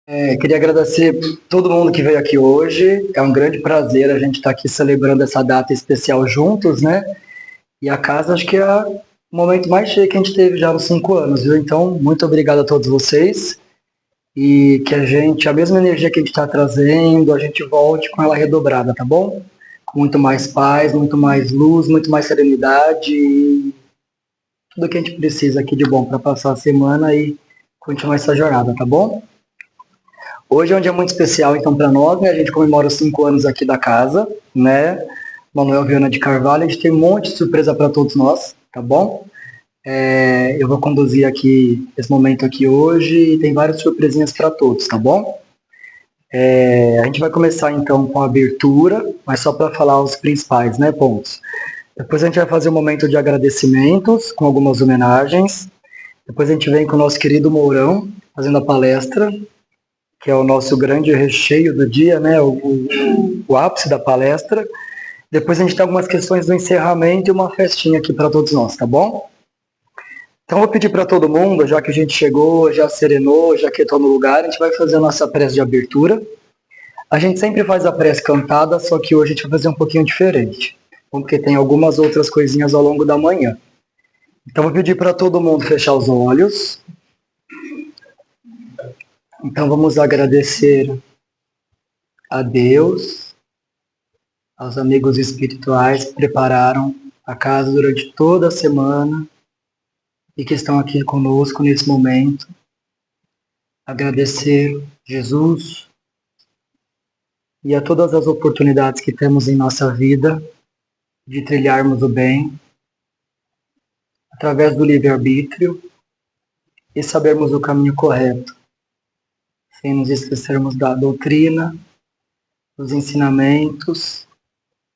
Queria agradecer todo mundo que veio aqui hoje. É um grande prazer a gente estar aqui celebrando essa data especial juntos, né? E a casa acho que é o momento mais cheio que a gente teve já nos 5 anos, viu? Então, muito obrigado a todos vocês e que a mesma energia que a gente está trazendo, a gente volte com ela redobrada, tá bom? Com muito mais paz, muito mais luz, muito mais serenidade e tudo que a gente precisa aqui de bom para passar a semana e continuar essa jornada, tá bom? Hoje é um dia muito especial, então, para nós, né? A gente comemora os 5 anos aqui da casa, né? Manuel Viana de Carvalho, a gente tem um monte de surpresa para todos nós, tá bom? Eu vou conduzir aqui esse momento aqui hoje e tem várias surpresinhas para todos, tá bom? A gente vai começar então com a abertura, mas só para falar os principais, né, pontos. Depois a gente vai fazer um momento de agradecimentos com algumas homenagens. Depois a gente vem com o nosso querido Mourão fazendo a palestra, que é o nosso grande recheio do dia, né, o ápice da palestra. Depois a gente tem algumas questões do encerramento e uma festinha aqui para todos nós, tá bom? Então eu vou pedir para todo mundo, já que a gente chegou, já serenou, já quietou no lugar, a gente vai fazer a nossa prece de abertura. A gente sempre faz a prece cantada, só que hoje a gente vai fazer um pouquinho diferente, porque tem algumas outras coisinhas ao longo da manhã. Então eu vou pedir para todo mundo fechar os olhos. Então vamos agradecer a Deus, aos amigos espirituais que prepararam a casa durante toda a semana e que estão aqui conosco nesse momento. Agradecer Jesus e a todas as oportunidades que temos em nossa vida de trilharmos o bem através do livre-arbítrio e sabermos o caminho correto, sem nos esquecermos da doutrina, dos ensinamentos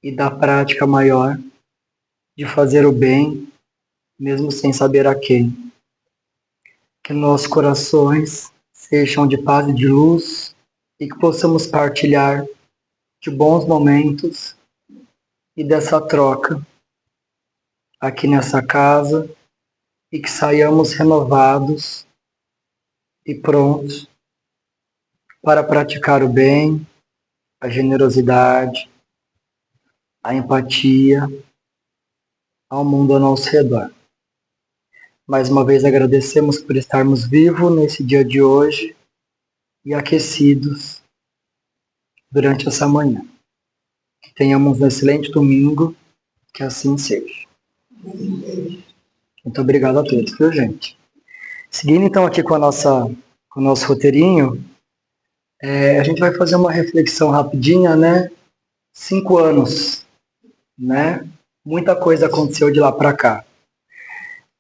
e da prática maior de fazer o bem, mesmo sem saber a quem. Que nossos corações sejam de paz e de luz e que possamos partilhar de bons momentos e dessa troca aqui nessa casa e que saiamos renovados e prontos para praticar o bem, a generosidade, a empatia ao mundo ao nosso redor. Mais uma vez agradecemos por estarmos vivos nesse dia de hoje e aquecidos durante essa manhã. Que tenhamos um excelente domingo, que assim seja. Muito obrigado a todos, viu, gente? Seguindo então aqui com o nosso roteirinho, a gente vai fazer uma reflexão rapidinha, né? 5 anos, né? Muita coisa aconteceu de lá para cá.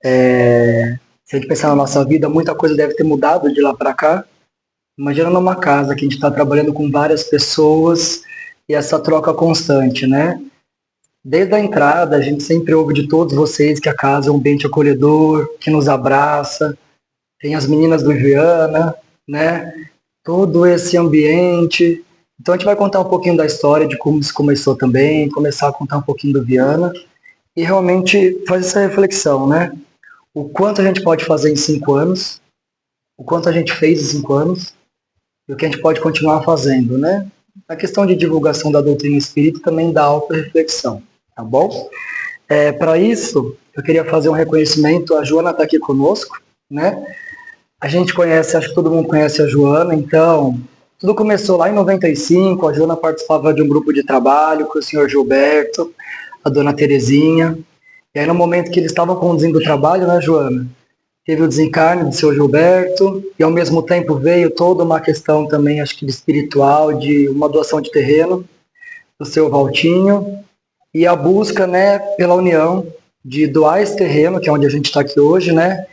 Se a gente pensar na nossa vida, muita coisa deve ter mudado de lá para cá. Imagina numa casa que a gente está trabalhando com várias pessoas e essa troca constante, né? Desde a entrada, a gente sempre ouve de todos vocês que a casa é um ambiente acolhedor, que nos abraça. Tem as meninas do Viana, né? Todo esse ambiente. Então a gente vai contar um pouquinho da história, de como isso começou também, começar a contar um pouquinho do Viana e realmente fazer essa reflexão, né? O quanto a gente pode fazer em 5 anos, o quanto a gente fez em 5 anos e o que a gente pode continuar fazendo, né? A questão de divulgação da doutrina espírita também dá auto-reflexão, tá bom? Para isso, eu queria fazer um reconhecimento, a Joana está aqui conosco, né? A gente conhece, acho que todo mundo conhece a Joana, então, tudo começou lá em 95, a Joana participava de um grupo de trabalho com o senhor Gilberto, a dona Terezinha, e aí no momento que eles estavam conduzindo o trabalho, né, Joana, teve o desencarne do seu Gilberto, e ao mesmo tempo veio toda uma questão também, acho que espiritual, de uma doação de terreno do seu Valtinho, e a busca, né, pela união de doar esse terreno, que é onde a gente está aqui hoje, né,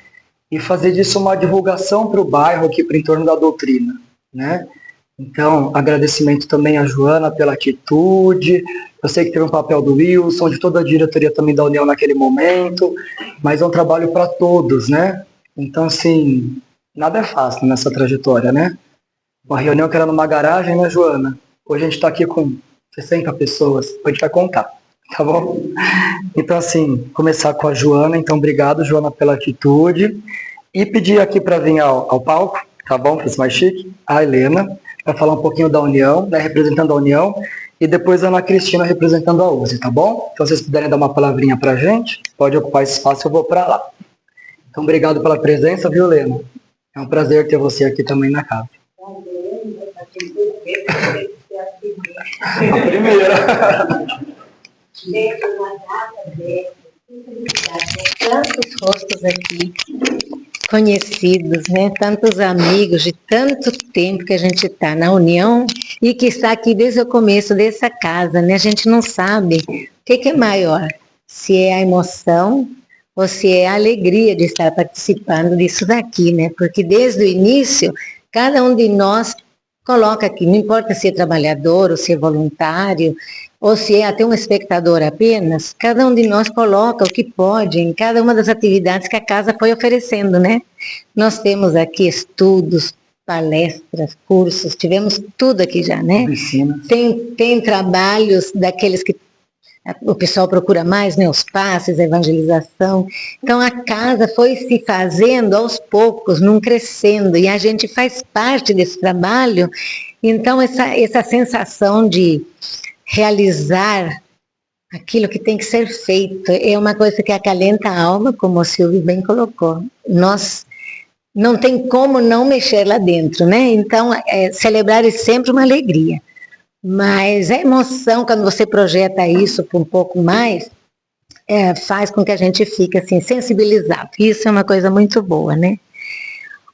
e fazer disso uma divulgação para o bairro aqui, para o entorno da doutrina, né. Então, agradecimento também à Joana pela atitude. Eu sei que teve um papel do Wilson, de toda a diretoria também da União naquele momento, mas é um trabalho para todos, né? Então, assim, nada é fácil nessa trajetória, né? Uma reunião que era numa garagem, né, Joana? Hoje a gente está aqui com 60 pessoas, a gente vai contar, tá bom? Então, assim, começar com a Joana. Então, obrigado, Joana, pela atitude. E pedir aqui para vir ao palco Tá bom? Para ser mais chique. A Helena vai falar um pouquinho da União, né, representando a União, e depois a Ana Cristina representando a USE, tá bom? Então, se vocês puderem dar uma palavrinha pra gente, pode ocupar esse espaço, eu vou para lá. Então, obrigado pela presença, viu, Helena? É um prazer ter você aqui também na casa. A primeira. Tantos rostos aqui conhecidos, né? Tantos amigos de tanto tempo que a gente está na União e que está aqui desde o começo dessa casa, né? A gente não sabe o que é maior, se é a emoção ou se é a alegria de estar participando disso daqui, né? Porque desde o início, cada um de nós coloca aqui, não importa se é trabalhador ou se é voluntário, ou se é até um espectador apenas, cada um de nós coloca o que pode em cada uma das atividades que a casa foi oferecendo, né? Nós temos aqui estudos, palestras, cursos, tivemos tudo aqui já, né? Tem trabalhos daqueles que o pessoal procura mais, né? Os passes, a evangelização. Então a casa foi se fazendo aos poucos, num crescendo, e a gente faz parte desse trabalho. Então essa sensação de realizar aquilo que tem que ser feito é uma coisa que acalenta a alma, como o Silvio bem colocou. Nós não tem como não mexer lá dentro, né? Então, celebrar é sempre uma alegria. Mas a emoção, quando você projeta isso por um pouco mais, faz com que a gente fique assim, sensibilizado. Isso é uma coisa muito boa, né?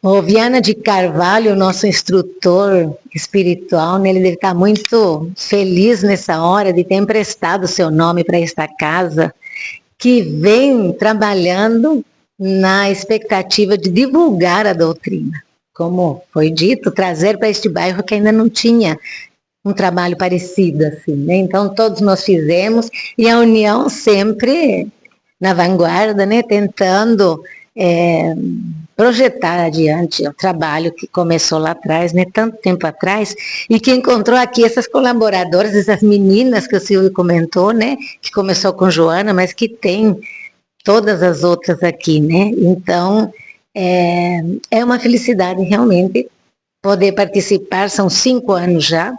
O Viana de Carvalho, nosso instrutor espiritual, né, ele deve estar muito feliz nessa hora de ter emprestado o seu nome para esta casa, que vem trabalhando na expectativa de divulgar a doutrina. Como foi dito, trazer para este bairro que ainda não tinha um trabalho parecido assim, né? Então todos nós fizemos, e a União sempre na vanguarda, né? Tentando projetar adiante o trabalho que começou lá atrás, né? Tanto tempo atrás, e que encontrou aqui essas colaboradoras, essas meninas que o Silvio comentou, né? Que começou com Joana, mas que tem todas as outras aqui, né? Então é uma felicidade realmente poder participar, são 5 anos já,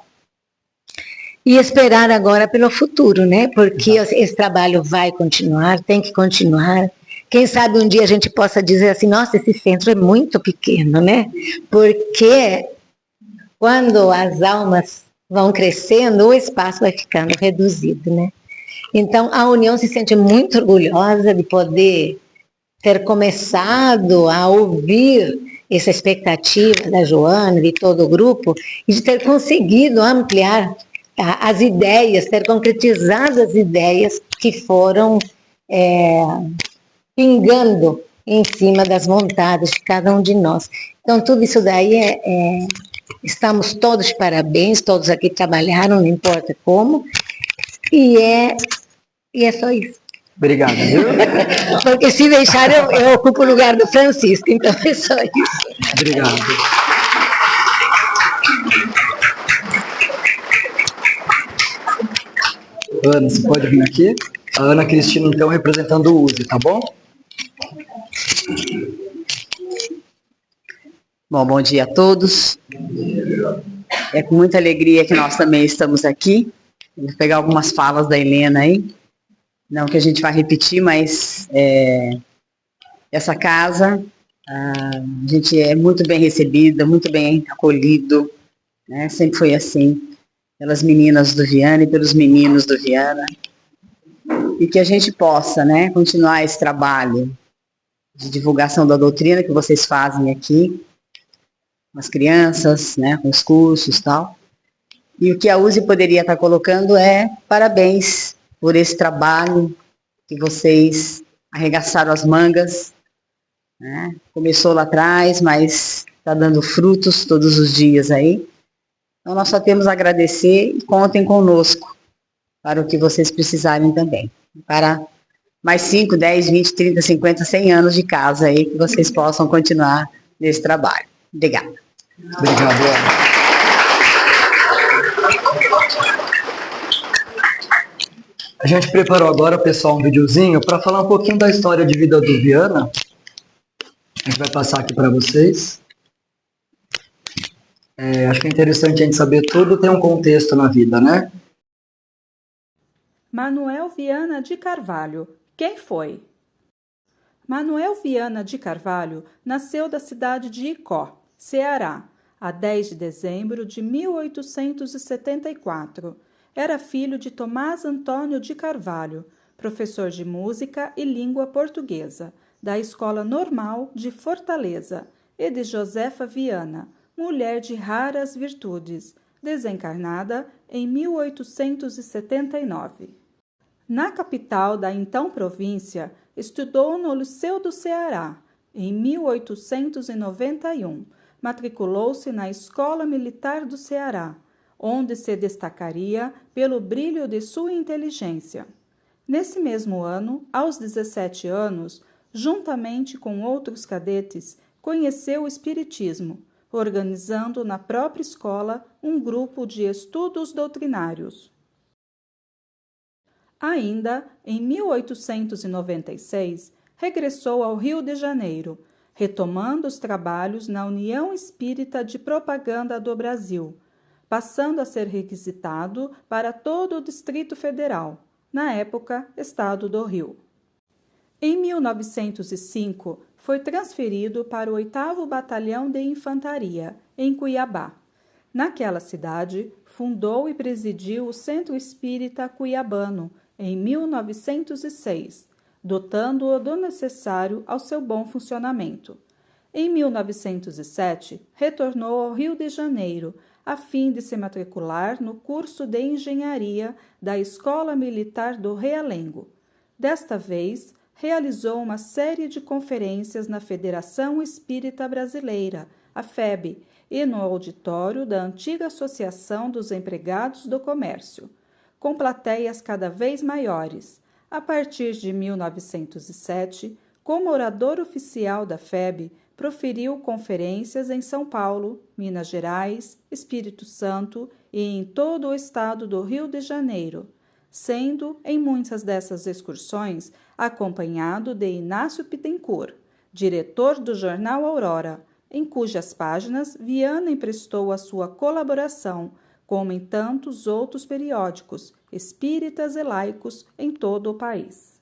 e esperar agora pelo futuro, né? Porque esse trabalho vai continuar, tem que continuar. Quem sabe um dia a gente possa dizer assim, nossa, esse centro é muito pequeno, né? Porque quando as almas vão crescendo, o espaço vai ficando reduzido, né? Então, a União se sente muito orgulhosa de poder ter começado a ouvir essa expectativa da Joana, de todo o grupo, e de ter conseguido ampliar as ideias, ter concretizado as ideias que foram pingando em cima das vontades de cada um de nós. Então, tudo isso daí estamos todos de parabéns, todos aqui trabalharam, não importa como, e é só isso. Obrigado, viu? Porque se deixar, eu ocupo o lugar do Francisco, então é só isso. Obrigado. Ana, você pode vir aqui? A Ana Cristina, então, representando o USE, tá bom? Bom dia a todos. É com muita alegria que nós também estamos aqui. Vou pegar algumas falas da Helena aí. Não que a gente vai repetir, mas essa casa, a gente é muito bem recebida, muito bem acolhido, né? Sempre foi assim, pelas meninas do Viana e pelos meninos do Viana. E que a gente possa, né, continuar esse trabalho de divulgação da doutrina que vocês fazem aqui, com as crianças, né, com os cursos e tal. E o que a USE poderia estar colocando é parabéns por esse trabalho que vocês arregaçaram as mangas, né? Começou lá atrás, mas está dando frutos todos os dias aí. Então nós só temos a agradecer e contem conosco para o que vocês precisarem também. Para mais 5, 10, 20, 30, 50, 100 anos de casa aí, que vocês possam continuar nesse trabalho. Obrigada. Obrigado, Ana. A gente preparou agora, pessoal, um videozinho para falar um pouquinho da história de vida do Viana. A gente vai passar aqui para vocês. Acho que é interessante a gente saber tudo tem um contexto na vida, né? Manuel Viana de Carvalho. Quem foi? Manuel Viana de Carvalho nasceu da cidade de Icó, Ceará, a 10 de dezembro de 1874. Era filho de Tomás Antônio de Carvalho, professor de música e língua portuguesa, da Escola Normal de Fortaleza, e de Josefa Viana, mulher de raras virtudes, desencarnada em 1879. Na capital da então província, estudou no Liceu do Ceará. Em 1891, matriculou-se na Escola Militar do Ceará, onde se destacaria pelo brilho de sua inteligência. Nesse mesmo ano, aos 17 anos, juntamente com outros cadetes, conheceu o Espiritismo, organizando na própria escola um grupo de estudos doutrinários. Ainda em 1896, regressou ao Rio de Janeiro, retomando os trabalhos na União Espírita de Propaganda do Brasil, passando a ser requisitado para todo o Distrito Federal, na época, Estado do Rio. Em 1905, foi transferido para o 8º Batalhão de Infantaria, em Cuiabá. Naquela cidade, fundou e presidiu o Centro Espírita Cuiabano, em 1906, dotando-o do necessário ao seu bom funcionamento. Em 1907, retornou ao Rio de Janeiro, a fim de se matricular no curso de engenharia da Escola Militar do Realengo. Desta vez, realizou uma série de conferências na Federação Espírita Brasileira, a FEB, e no auditório da antiga Associação dos Empregados do Comércio, com plateias cada vez maiores. A partir de 1907, como orador oficial da FEB, proferiu conferências em São Paulo, Minas Gerais, Espírito Santo e em todo o estado do Rio de Janeiro, sendo, em muitas dessas excursões, acompanhado de Inácio Bittencourt, diretor do jornal Aurora, em cujas páginas Viana emprestou a sua colaboração, como em tantos outros periódicos espíritas e laicos em todo o país.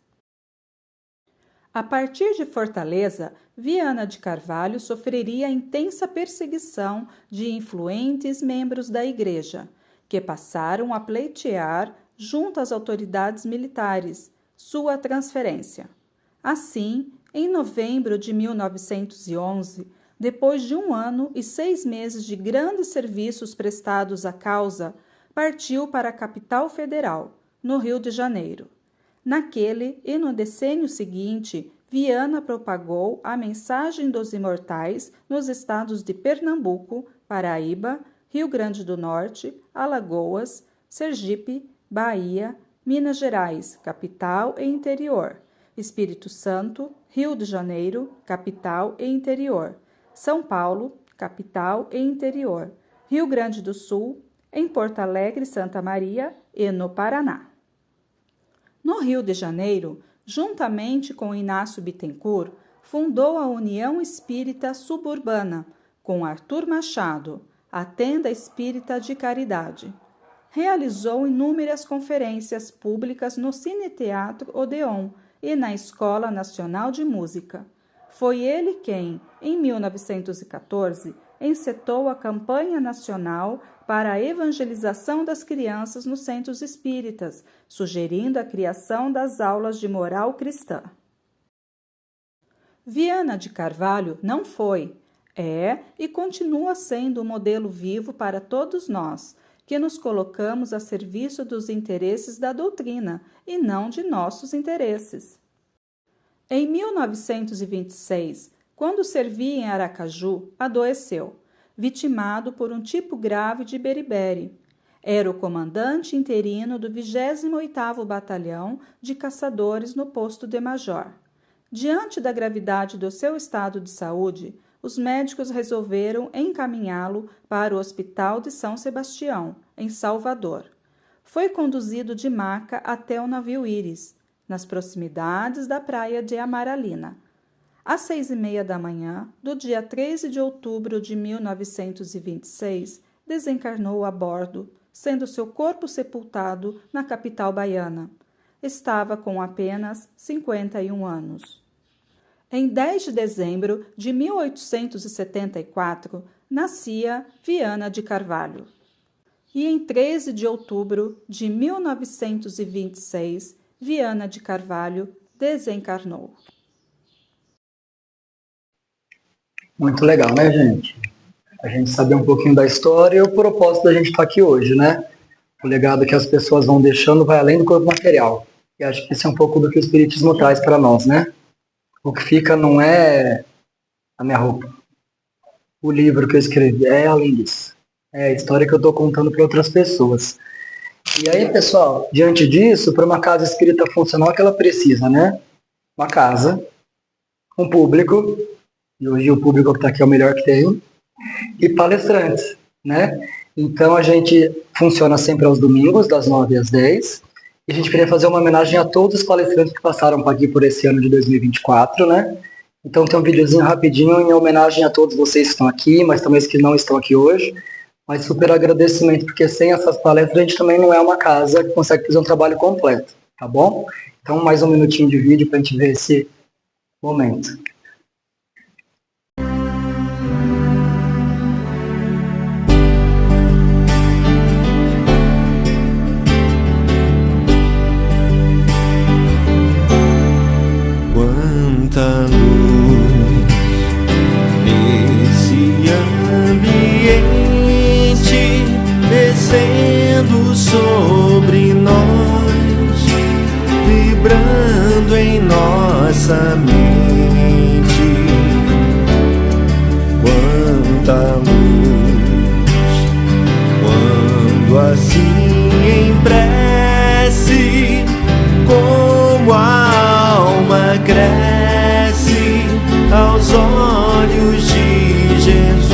A partir de Fortaleza, Viana de Carvalho sofreria intensa perseguição de influentes membros da Igreja, que passaram a pleitear, junto às autoridades militares, sua transferência. Assim, em novembro de 1911, depois de 1 ano e 6 meses de grandes serviços prestados à causa, partiu para a capital federal, no Rio de Janeiro. Naquele e no decênio seguinte, Viana propagou a mensagem dos imortais nos estados de Pernambuco, Paraíba, Rio Grande do Norte, Alagoas, Sergipe, Bahia, Minas Gerais, capital e interior, Espírito Santo, Rio de Janeiro, capital e interior, São Paulo, capital e interior, Rio Grande do Sul, em Porto Alegre, Santa Maria e no Paraná. No Rio de Janeiro, juntamente com Inácio Bittencourt, fundou a União Espírita Suburbana, com Arthur Machado, a Tenda Espírita de Caridade. Realizou inúmeras conferências públicas no Cine-Teatro Odeon e na Escola Nacional de Música. Foi ele quem, em 1914, encetou a campanha nacional para a evangelização das crianças nos centros espíritas, sugerindo a criação das aulas de moral cristã. Viana de Carvalho não foi, é e continua sendo um modelo vivo para todos nós, que nos colocamos a serviço dos interesses da doutrina e não de nossos interesses. Em 1926, quando servia em Aracaju, adoeceu, vitimado por um tipo grave de beriberi. Era o comandante interino do 28º Batalhão de Caçadores no posto de Major. Diante da gravidade do seu estado de saúde, os médicos resolveram encaminhá-lo para o Hospital de São Sebastião, em Salvador. Foi conduzido de maca até o navio Íris, nas proximidades da praia de Amaralina. Às 6h30 da manhã, do dia 13 de outubro de 1926, desencarnou a bordo, sendo seu corpo sepultado na capital baiana. Estava com apenas 51 anos. Em 10 de dezembro de 1874, nascia Viana de Carvalho. E em 13 de outubro de 1926, Viana de Carvalho desencarnou. Muito legal, né, gente? A gente saber um pouquinho da história e o propósito da gente estar aqui hoje, né? O legado que as pessoas vão deixando vai além do corpo material. E acho que isso é um pouco do que o Espiritismo traz para nós, né? O que fica não é a minha roupa, o livro que eu escrevi, é além disso. É a história que eu estou contando para outras pessoas. E aí, pessoal, diante disso, para uma casa espírita funcional, o que ela precisa, né? Uma casa, um público, e hoje o público que está aqui é o melhor que tem, e palestrantes, né? Então a gente funciona sempre aos domingos, das 9 às 10, e a gente queria fazer uma homenagem a todos os palestrantes que passaram por aqui por esse ano de 2024, né? Então tem um videozinho rapidinho em homenagem a todos vocês que estão aqui, mas também os que não estão aqui hoje. Mas super agradecimento, porque sem essas palestras a gente também não é uma casa que consegue fazer um trabalho completo, tá bom? Então mais um minutinho de vídeo para a gente ver esse momento. Quanta luz nesse ambiente, descendo sobre nós, vibrando em nossa mente. Quanta luz, quando assim em prece, como a alma cresce aos olhos de Jesus.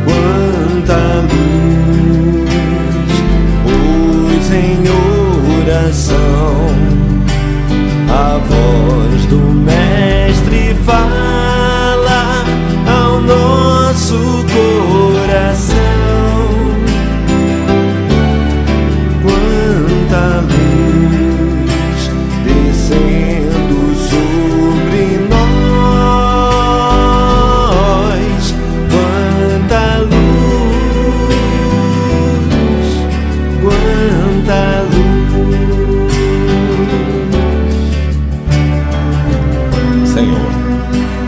Quanta luz, pois em oração a voz do Mestre fala ao nosso coração. Quanta luz descendo sobre nós, quanta luz, quanta luz. Senhor,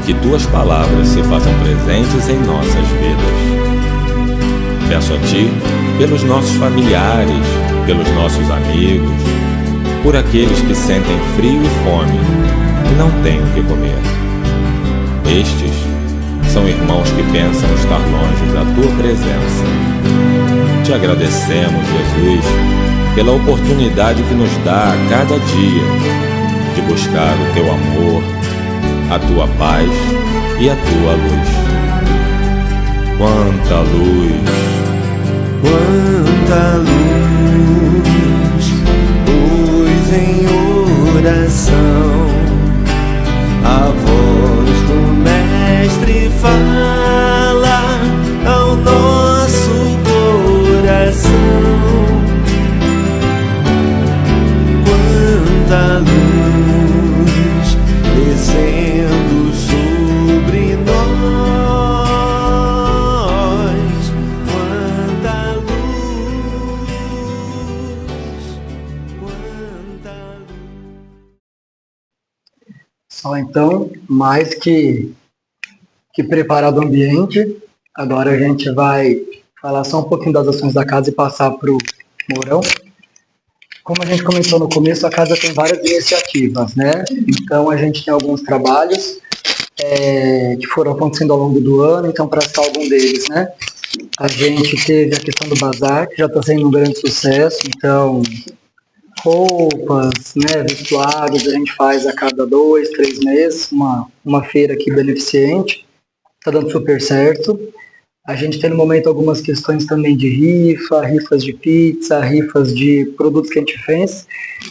que Tuas palavras se façam presentes em nossas vidas. Peço a Ti pelos nossos familiares, pelos nossos amigos, por aqueles que sentem frio e fome e não têm o que comer. Estes são irmãos que pensam estar longe da Tua presença. Te agradecemos, Jesus, pela oportunidade que nos dá a cada dia de buscar o Teu amor, a Tua paz e a Tua luz. Quanta luz! Quanta luz, pois em oração a voz do Mestre fala ao nosso coração. Quanta luz descendo sobre nós, quanta luz, quanta luz. Só então, mais que preparado o ambiente, agora a gente vai falar só um pouquinho das ações da casa e passar para o Mourão. Como a gente comentou no começo, a casa tem várias iniciativas, né? Então a gente tem alguns trabalhos que foram acontecendo ao longo do ano, então para citar algum deles, né? A gente teve a questão do bazar, que já está sendo um grande sucesso, então roupas, né, vestuários, a gente faz a cada 2, 3 meses, uma feira aqui beneficente, está dando super certo. A gente tem no momento algumas questões também de rifas de pizza, rifas de produtos que a gente fez.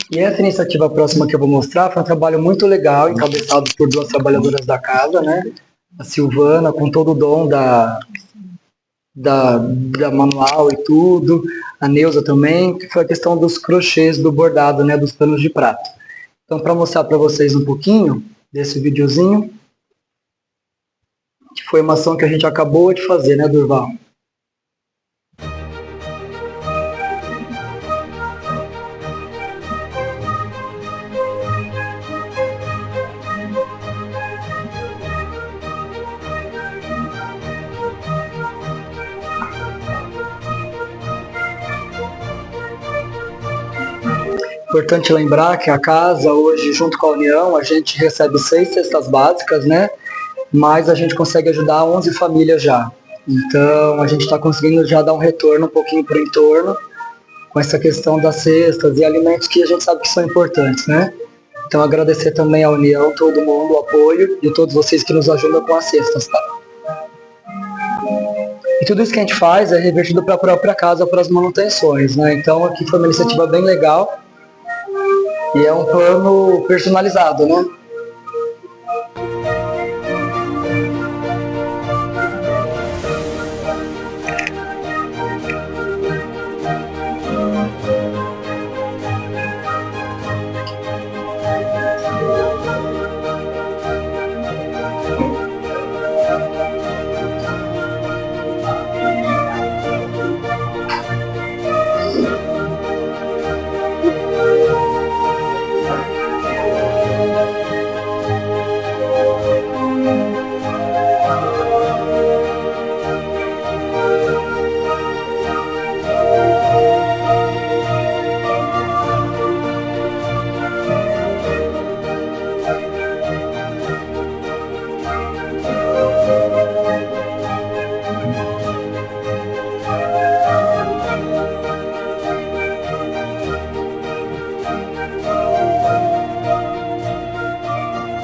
E essa iniciativa próxima que eu vou mostrar foi um trabalho muito legal, encabeçado por 2 trabalhadoras da casa, né? A Silvana, com todo o dom da manual e tudo, a Neuza também, que foi a questão dos crochês do bordado, né? Dos panos de prato. Então, para mostrar para vocês um pouquinho desse videozinho, que foi uma ação que a gente acabou de fazer, né, Durval? Importante lembrar que a casa hoje, junto com a União, a gente recebe 6 cestas básicas, né? Mas a gente consegue ajudar 11 famílias já. Então, a gente está conseguindo já dar um retorno um pouquinho para o entorno, com essa questão das cestas e alimentos que a gente sabe que são importantes, né? Então, agradecer também à União, todo mundo, o apoio e todos vocês que nos ajudam com as cestas, tá? E tudo isso que a gente faz é revertido para a própria casa, para as manutenções, né? Então, aqui foi uma iniciativa bem legal e é um plano personalizado, né?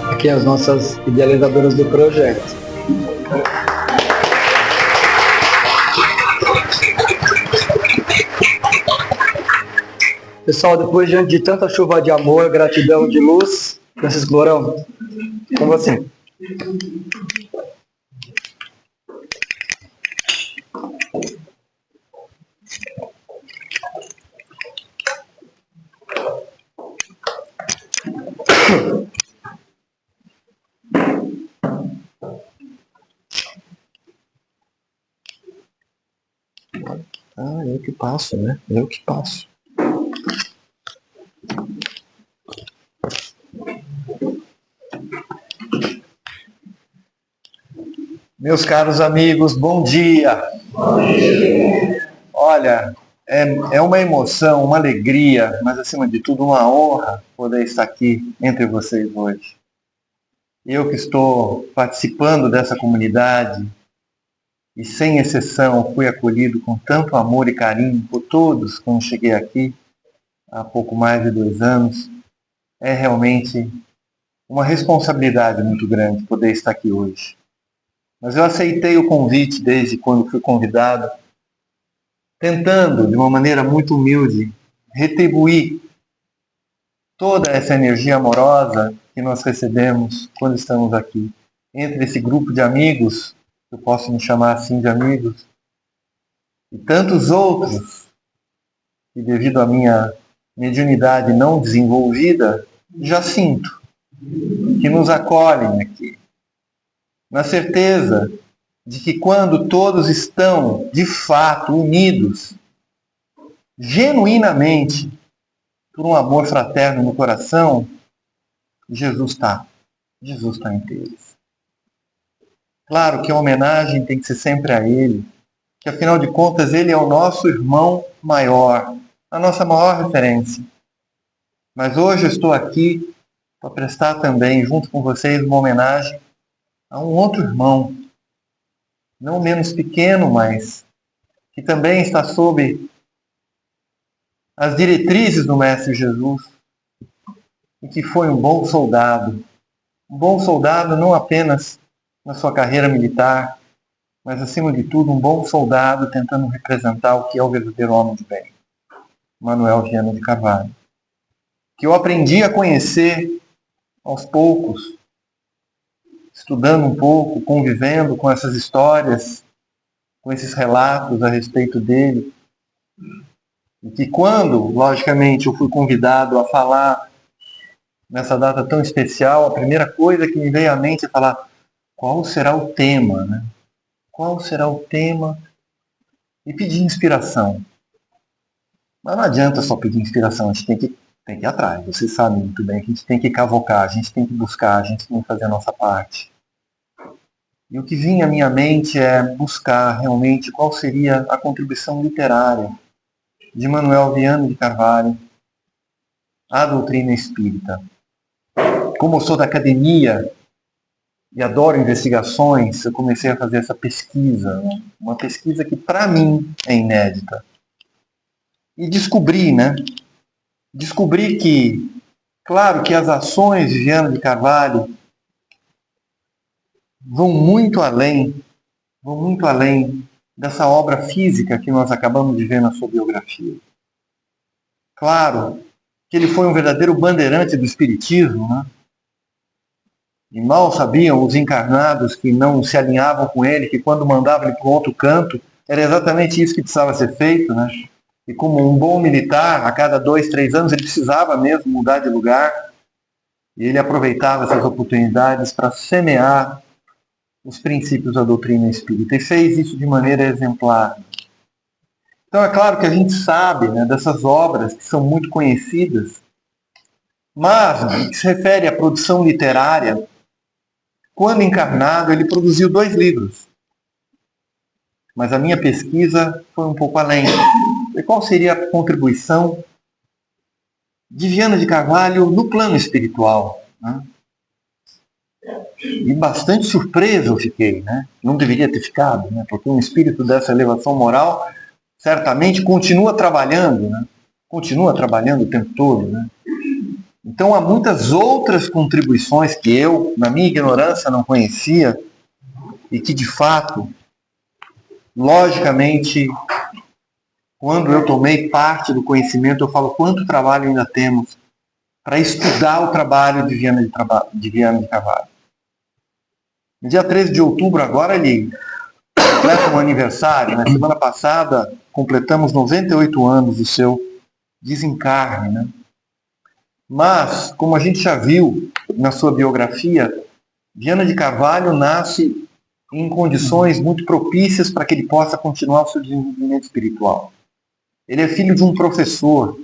Aqui as nossas idealizadoras do projeto. Pessoal, depois diante de tanta chuva de amor, gratidão, de luz, Francisco Lourão, com você. Eu que passo, né? Eu que passo. Meus caros amigos, bom dia. Bom dia. Olha, é uma emoção, uma alegria, mas acima de tudo uma honra poder estar aqui entre vocês hoje. Eu que estou participando dessa comunidade, e sem exceção fui acolhido com tanto amor e carinho por todos quando cheguei aqui, há pouco mais de 2 anos. É realmente uma responsabilidade muito grande poder estar aqui hoje. Mas eu aceitei o convite desde quando fui convidado, tentando, de uma maneira muito humilde, retribuir toda essa energia amorosa que nós recebemos quando estamos aqui. Entre esse grupo de amigos, eu posso me chamar assim de amigos, e tantos outros que, devido à minha mediunidade não desenvolvida, já sinto, que nos acolhem aqui, na certeza de que quando todos estão, de fato, unidos, genuinamente, por um amor fraterno no coração, Jesus está entre eles. Claro que a homenagem tem que ser sempre a Ele, que afinal de contas Ele é o nosso irmão maior, a nossa maior referência. Mas hoje eu estou aqui para prestar também, junto com vocês, uma homenagem a um outro irmão, não menos pequeno, mas que também está sob as diretrizes do Mestre Jesus, e que foi um bom soldado não apenas na sua carreira militar, mas acima de tudo um bom soldado tentando representar o que é o verdadeiro homem de bem, Manuel Viana de Carvalho, que eu aprendi a conhecer aos poucos, estudando um pouco, convivendo com essas histórias, com esses relatos a respeito dele. E que quando, logicamente, eu fui convidado a falar nessa data tão especial, a primeira coisa que me veio à mente é falar qual será o tema, né? Qual será o tema? E pedir inspiração. Mas não adianta só pedir inspiração, a gente tem que ir atrás. Vocês sabem muito bem que a gente tem que cavocar, a gente tem que buscar, a gente tem que fazer a nossa parte. E o que vinha à minha mente é buscar realmente qual seria a contribuição literária de Manuel Viana de Carvalho à doutrina espírita. Como eu sou da academia e adoro investigações, eu comecei a fazer essa pesquisa, né? Uma pesquisa que para mim é inédita. E descobri que, claro que as ações de Viana de Carvalho vão muito além dessa obra física que nós acabamos de ver na sua biografia. Claro que ele foi um verdadeiro bandeirante do espiritismo, né? E mal sabiam os encarnados que não se alinhavam com ele, que quando mandava ele para outro canto, era exatamente isso que precisava ser feito, né? E como um bom militar, a cada 2, 3 anos ele precisava mesmo mudar de lugar, e ele aproveitava essas oportunidades para semear os princípios da doutrina espírita, e fez isso de maneira exemplar. Então é claro que a gente sabe, né, dessas obras que são muito conhecidas, mas no que se refere à produção literária, quando encarnado ele produziu 2 livros. Mas a minha pesquisa foi um pouco além. E qual seria a contribuição de Viana de Carvalho no plano espiritual, né? E bastante surpreso eu fiquei, né? Não deveria ter ficado, né? Porque um espírito dessa elevação moral certamente continua trabalhando, né? Continua trabalhando o tempo todo, né? Então há muitas outras contribuições que eu, na minha ignorância, não conhecia e que de fato, logicamente, quando eu tomei parte do conhecimento, eu falo quanto trabalho ainda temos para estudar o trabalho de Viana de Carvalho. No dia 13 de outubro, agora, ele completa um aniversário. Na semana passada, completamos 98 anos do seu desencarne, né? Mas, como a gente já viu na sua biografia, Viana de Carvalho nasce em condições muito propícias para que ele possa continuar o seu desenvolvimento espiritual. Ele é filho de um professor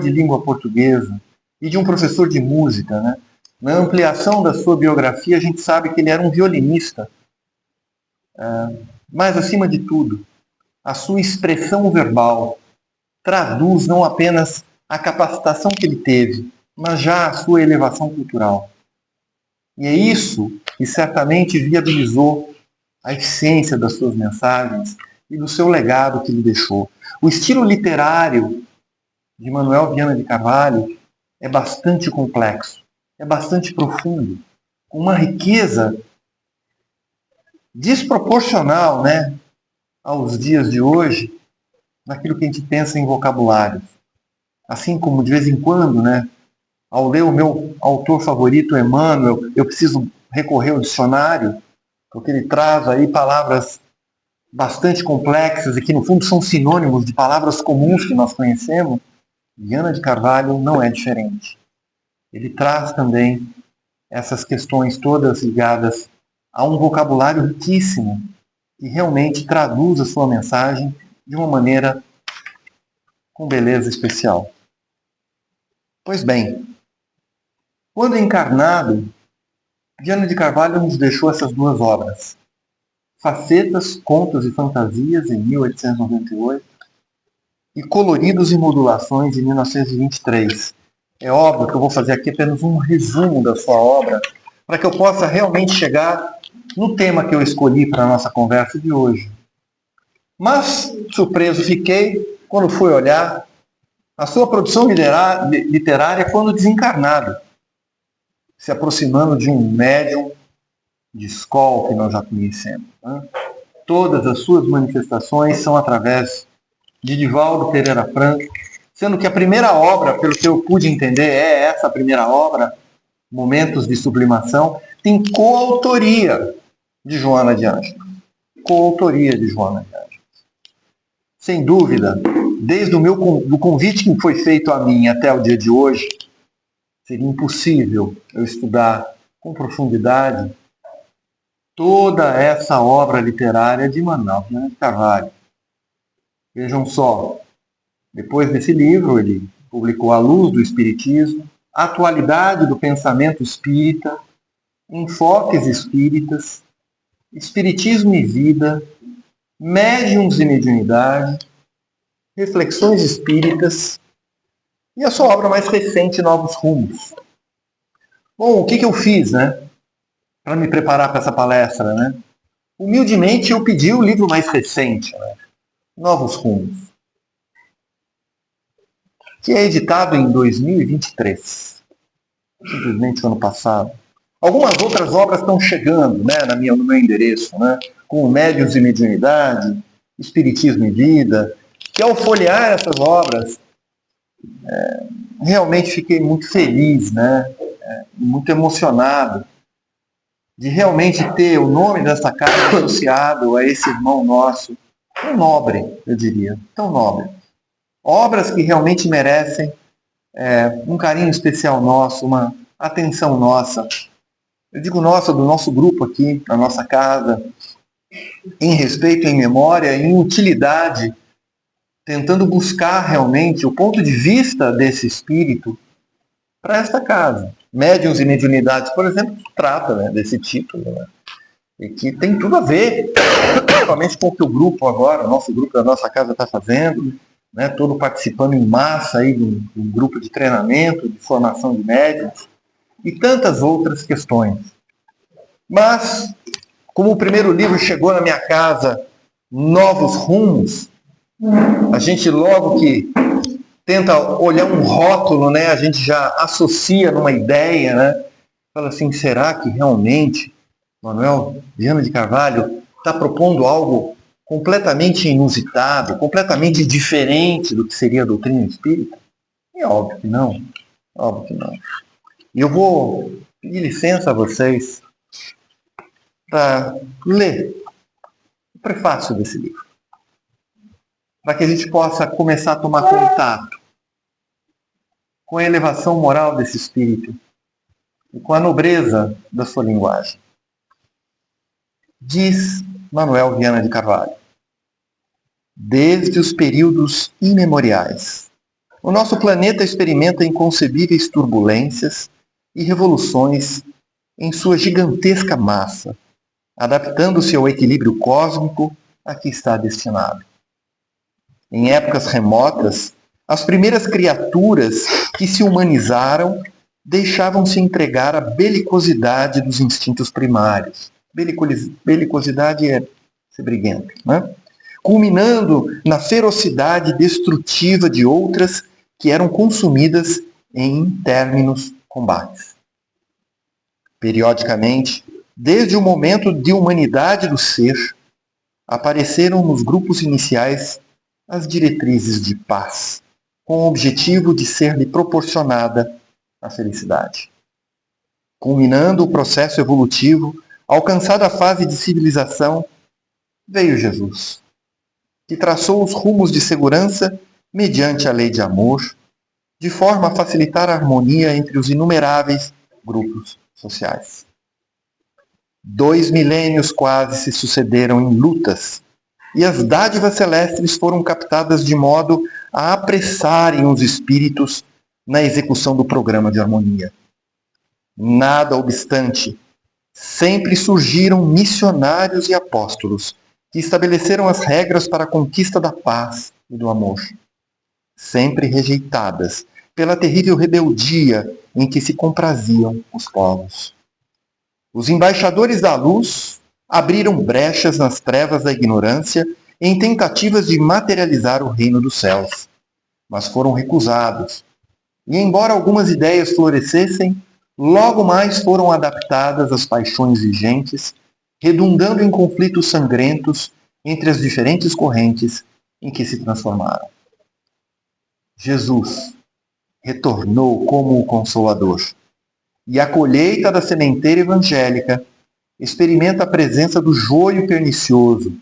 de língua portuguesa e de um professor de música, né? Na ampliação da sua biografia, a gente sabe que ele era um violinista. Mas, acima de tudo, a sua expressão verbal traduz não apenas a capacitação que ele teve, mas já a sua elevação cultural. E é isso que certamente viabilizou a eficiência das suas mensagens e do seu legado que ele deixou. O estilo literário de Manuel Viana de Carvalho é bastante complexo, é bastante profundo, com uma riqueza desproporcional, né, aos dias de hoje, naquilo que a gente pensa em vocabulário. Assim como, de vez em quando, né, ao ler o meu autor favorito, Emmanuel, eu preciso recorrer ao dicionário, porque ele traz aí palavras bastante complexas e que, no fundo, são sinônimos de palavras comuns que nós conhecemos. Viana de Carvalho não é diferente. Ele traz também essas questões todas ligadas a um vocabulário riquíssimo que realmente traduz a sua mensagem de uma maneira com beleza especial. Pois bem, quando encarnado, Viana de Carvalho nos deixou essas 2 obras. Facetas, Contos e Fantasias, em 1898, e Coloridos e Modulações, em 1923. É óbvio que eu vou fazer aqui apenas um resumo da sua obra, para que eu possa realmente chegar no tema que eu escolhi para a nossa conversa de hoje. Mas, surpreso fiquei quando fui olhar a sua produção literária quando desencarnado, se aproximando de um médium de escola que nós já conhecemos, né? todas as suas manifestações são através de Divaldo Pereira Franco, sendo que a primeira obra, pelo que eu pude entender, é essa primeira obra, Momentos de Sublimação, tem coautoria de Joana de Ângeles. Coautoria de Joana de Ângeles. Sem dúvida, desde do convite que foi feito a mim até o dia de hoje, seria impossível eu estudar com profundidade toda essa obra literária de Manuel Viana de Carvalho. Vejam só, depois desse livro, ele publicou A Luz do Espiritismo, Atualidade do Pensamento Espírita, Enfoques Espíritas, Espiritismo e Vida, Médiuns e Mediunidade, Reflexões Espíritas e a sua obra mais recente, Novos Rumos. Bom, o que eu fiz, né, para me preparar para essa palestra, né? Humildemente eu pedi o livro mais recente, né, Novos Rumos, que é editado em 2023, simplesmente ano passado. Algumas outras obras estão chegando, né, no meu endereço, né, como Médiuns e Mediunidade, Espiritismo e Vida, que ao folhear essas obras, realmente fiquei muito feliz, né, muito emocionado de realmente ter o nome dessa casa associado a esse irmão nosso, tão nobre, eu diria, tão nobre. Obras que realmente merecem um carinho especial nosso, uma atenção nossa. Eu digo nossa, do nosso grupo aqui, na nossa casa, em respeito, em memória, em utilidade, tentando buscar realmente o ponto de vista desse espírito para esta casa. Médiuns e Mediunidades, por exemplo, trata, né, desse título, né, e que tem tudo a ver, principalmente com o que o grupo agora, o nosso grupo da nossa casa está fazendo, né, todo participando em massa aí de um grupo de treinamento, de formação de médiuns, e tantas outras questões. Mas, como o primeiro livro chegou na minha casa, Novos Rumos, a gente logo que tenta olhar um rótulo, né, a gente já associa numa ideia, né, fala assim, será que realmente Manuel Viana de Carvalho está propondo algo completamente inusitado, completamente diferente do que seria a doutrina espírita? É óbvio que não, óbvio que não. E eu vou pedir licença a vocês para ler o prefácio desse livro, para que a gente possa começar a tomar contato com a elevação moral desse espírito e com a nobreza da sua linguagem. Diz Manuel Viana de Carvalho: desde os períodos imemoriais, o nosso planeta experimenta inconcebíveis turbulências e revoluções em sua gigantesca massa, adaptando-se ao equilíbrio cósmico a que está destinado. Em épocas remotas, as primeiras criaturas que se humanizaram deixavam-se entregar à belicosidade dos instintos primários. Belicosidade é ser briguento, né? Culminando na ferocidade destrutiva de outras que eram consumidas em términos combates. Periodicamente, desde o momento de humanidade do ser, apareceram nos grupos iniciais as diretrizes de paz, com o objetivo de ser-lhe proporcionada a felicidade. Culminando o processo evolutivo, alcançada a fase de civilização, veio Jesus, que traçou os rumos de segurança mediante a lei de amor, de forma a facilitar a harmonia entre os inumeráveis grupos sociais. 2 milênios quase se sucederam em lutas, e as dádivas celestes foram captadas de modo a apressarem os espíritos na execução do programa de harmonia. Nada obstante, sempre surgiram missionários e apóstolos que estabeleceram as regras para a conquista da paz e do amor, sempre rejeitadas pela terrível rebeldia em que se compraziam os povos. Os embaixadores da luz abriram brechas nas trevas da ignorância em tentativas de materializar o reino dos céus, mas foram recusados. E embora algumas ideias florescessem, logo mais foram adaptadas às paixões vigentes redundando em conflitos sangrentos entre as diferentes correntes em que se transformaram. Jesus retornou como o Consolador, e a colheita da sementeira evangélica experimenta a presença do joio pernicioso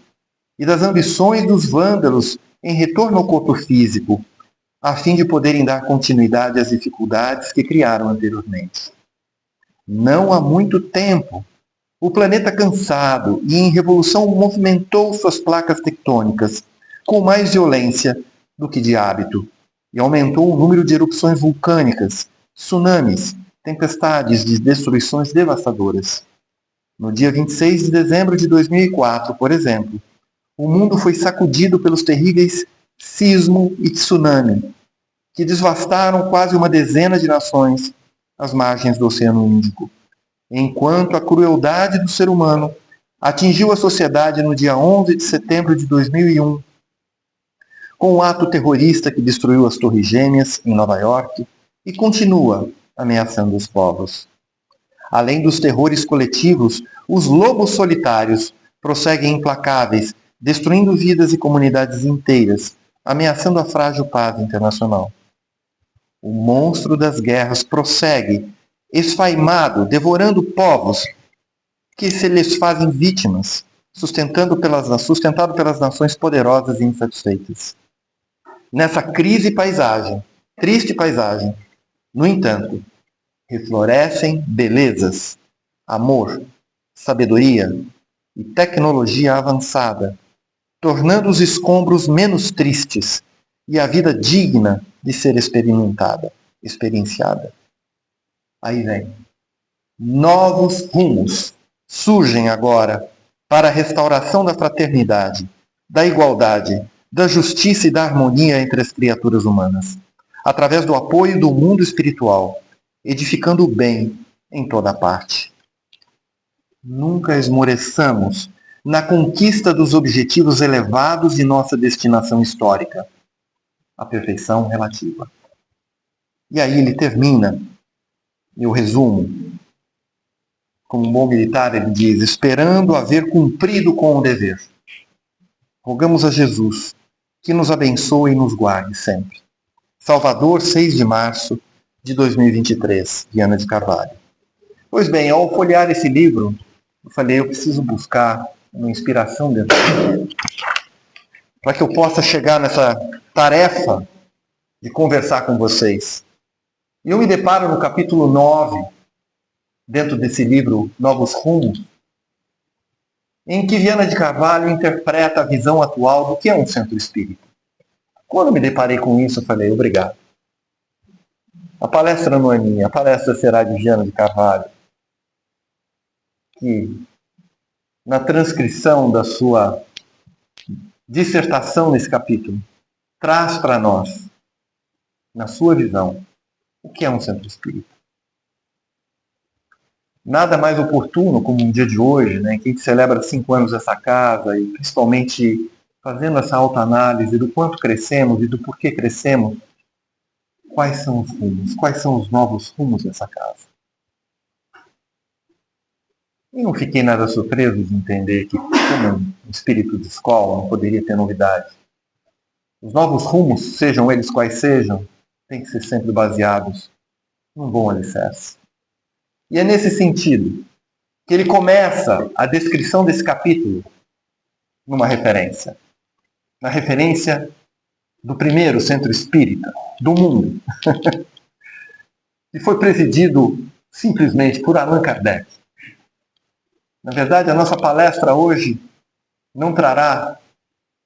e das ambições dos vândalos em retorno ao corpo físico, a fim de poderem dar continuidade às dificuldades que criaram anteriormente. Não há muito tempo, o planeta cansado e em revolução movimentou suas placas tectônicas com mais violência do que de hábito e aumentou o número de erupções vulcânicas, tsunamis, tempestades de destruições devastadoras. No dia 26 de dezembro de 2004, por exemplo, o mundo foi sacudido pelos terríveis sismo e tsunami, que devastaram quase uma dezena de nações às margens do Oceano Índico, enquanto a crueldade do ser humano atingiu a sociedade no dia 11 de setembro de 2001, com o ato terrorista que destruiu as Torres Gêmeas em Nova York e continua ameaçando os povos. Além dos terrores coletivos, os lobos solitários prosseguem implacáveis, destruindo vidas e comunidades inteiras, ameaçando a frágil paz internacional. O monstro das guerras prossegue, esfaimado, devorando povos que se lhes fazem vítimas, sustentado pelas nações poderosas e insatisfeitas. Nessa triste paisagem, no entanto, reflorescem belezas, amor, sabedoria e tecnologia avançada, tornando os escombros menos tristes e a vida digna de ser experienciada. Aí vem. Novos rumos surgem agora para a restauração da fraternidade, da igualdade, da justiça e da harmonia entre as criaturas humanas, através do apoio do mundo espiritual, edificando o bem em toda parte. Nunca esmoreçamos na conquista dos objetivos elevados de nossa destinação histórica, a perfeição relativa. E aí ele termina, eu resumo, como um bom militar ele diz, esperando haver cumprido com o dever. Rogamos a Jesus que nos abençoe e nos guarde sempre. Salvador, 6 de março de 2023, Viana de Carvalho. Pois bem, ao folhear esse livro, eu falei, eu preciso buscar uma inspiração dentro dele, para que eu possa chegar nessa tarefa de conversar com vocês. E eu me deparo no capítulo 9, dentro desse livro Novos Rumos, em que Viana de Carvalho interpreta a visão atual do que é um centro espírita. Quando eu me deparei com isso, eu falei, obrigado. A palestra não é minha, a palestra será de Viana de Carvalho, que na transcrição da sua dissertação nesse capítulo, traz para nós, na sua visão, o que é um centro espírita. Nada mais oportuno, como um dia de hoje, né, que a gente celebra 5 anos dessa casa, e principalmente fazendo essa autoanálise do quanto crescemos e do porquê crescemos, quais são os rumos, quais são os novos rumos dessa casa. E não fiquei nada surpreso de entender que, como um espírito de escola, não poderia ter novidade. Os novos rumos, sejam eles quais sejam, têm que ser sempre baseados num bom alicerce. E é nesse sentido que ele começa a descrição desse capítulo numa referência. Na referência do primeiro centro espírita do mundo. E foi presidido simplesmente por Allan Kardec. Na verdade, a nossa palestra hoje não trará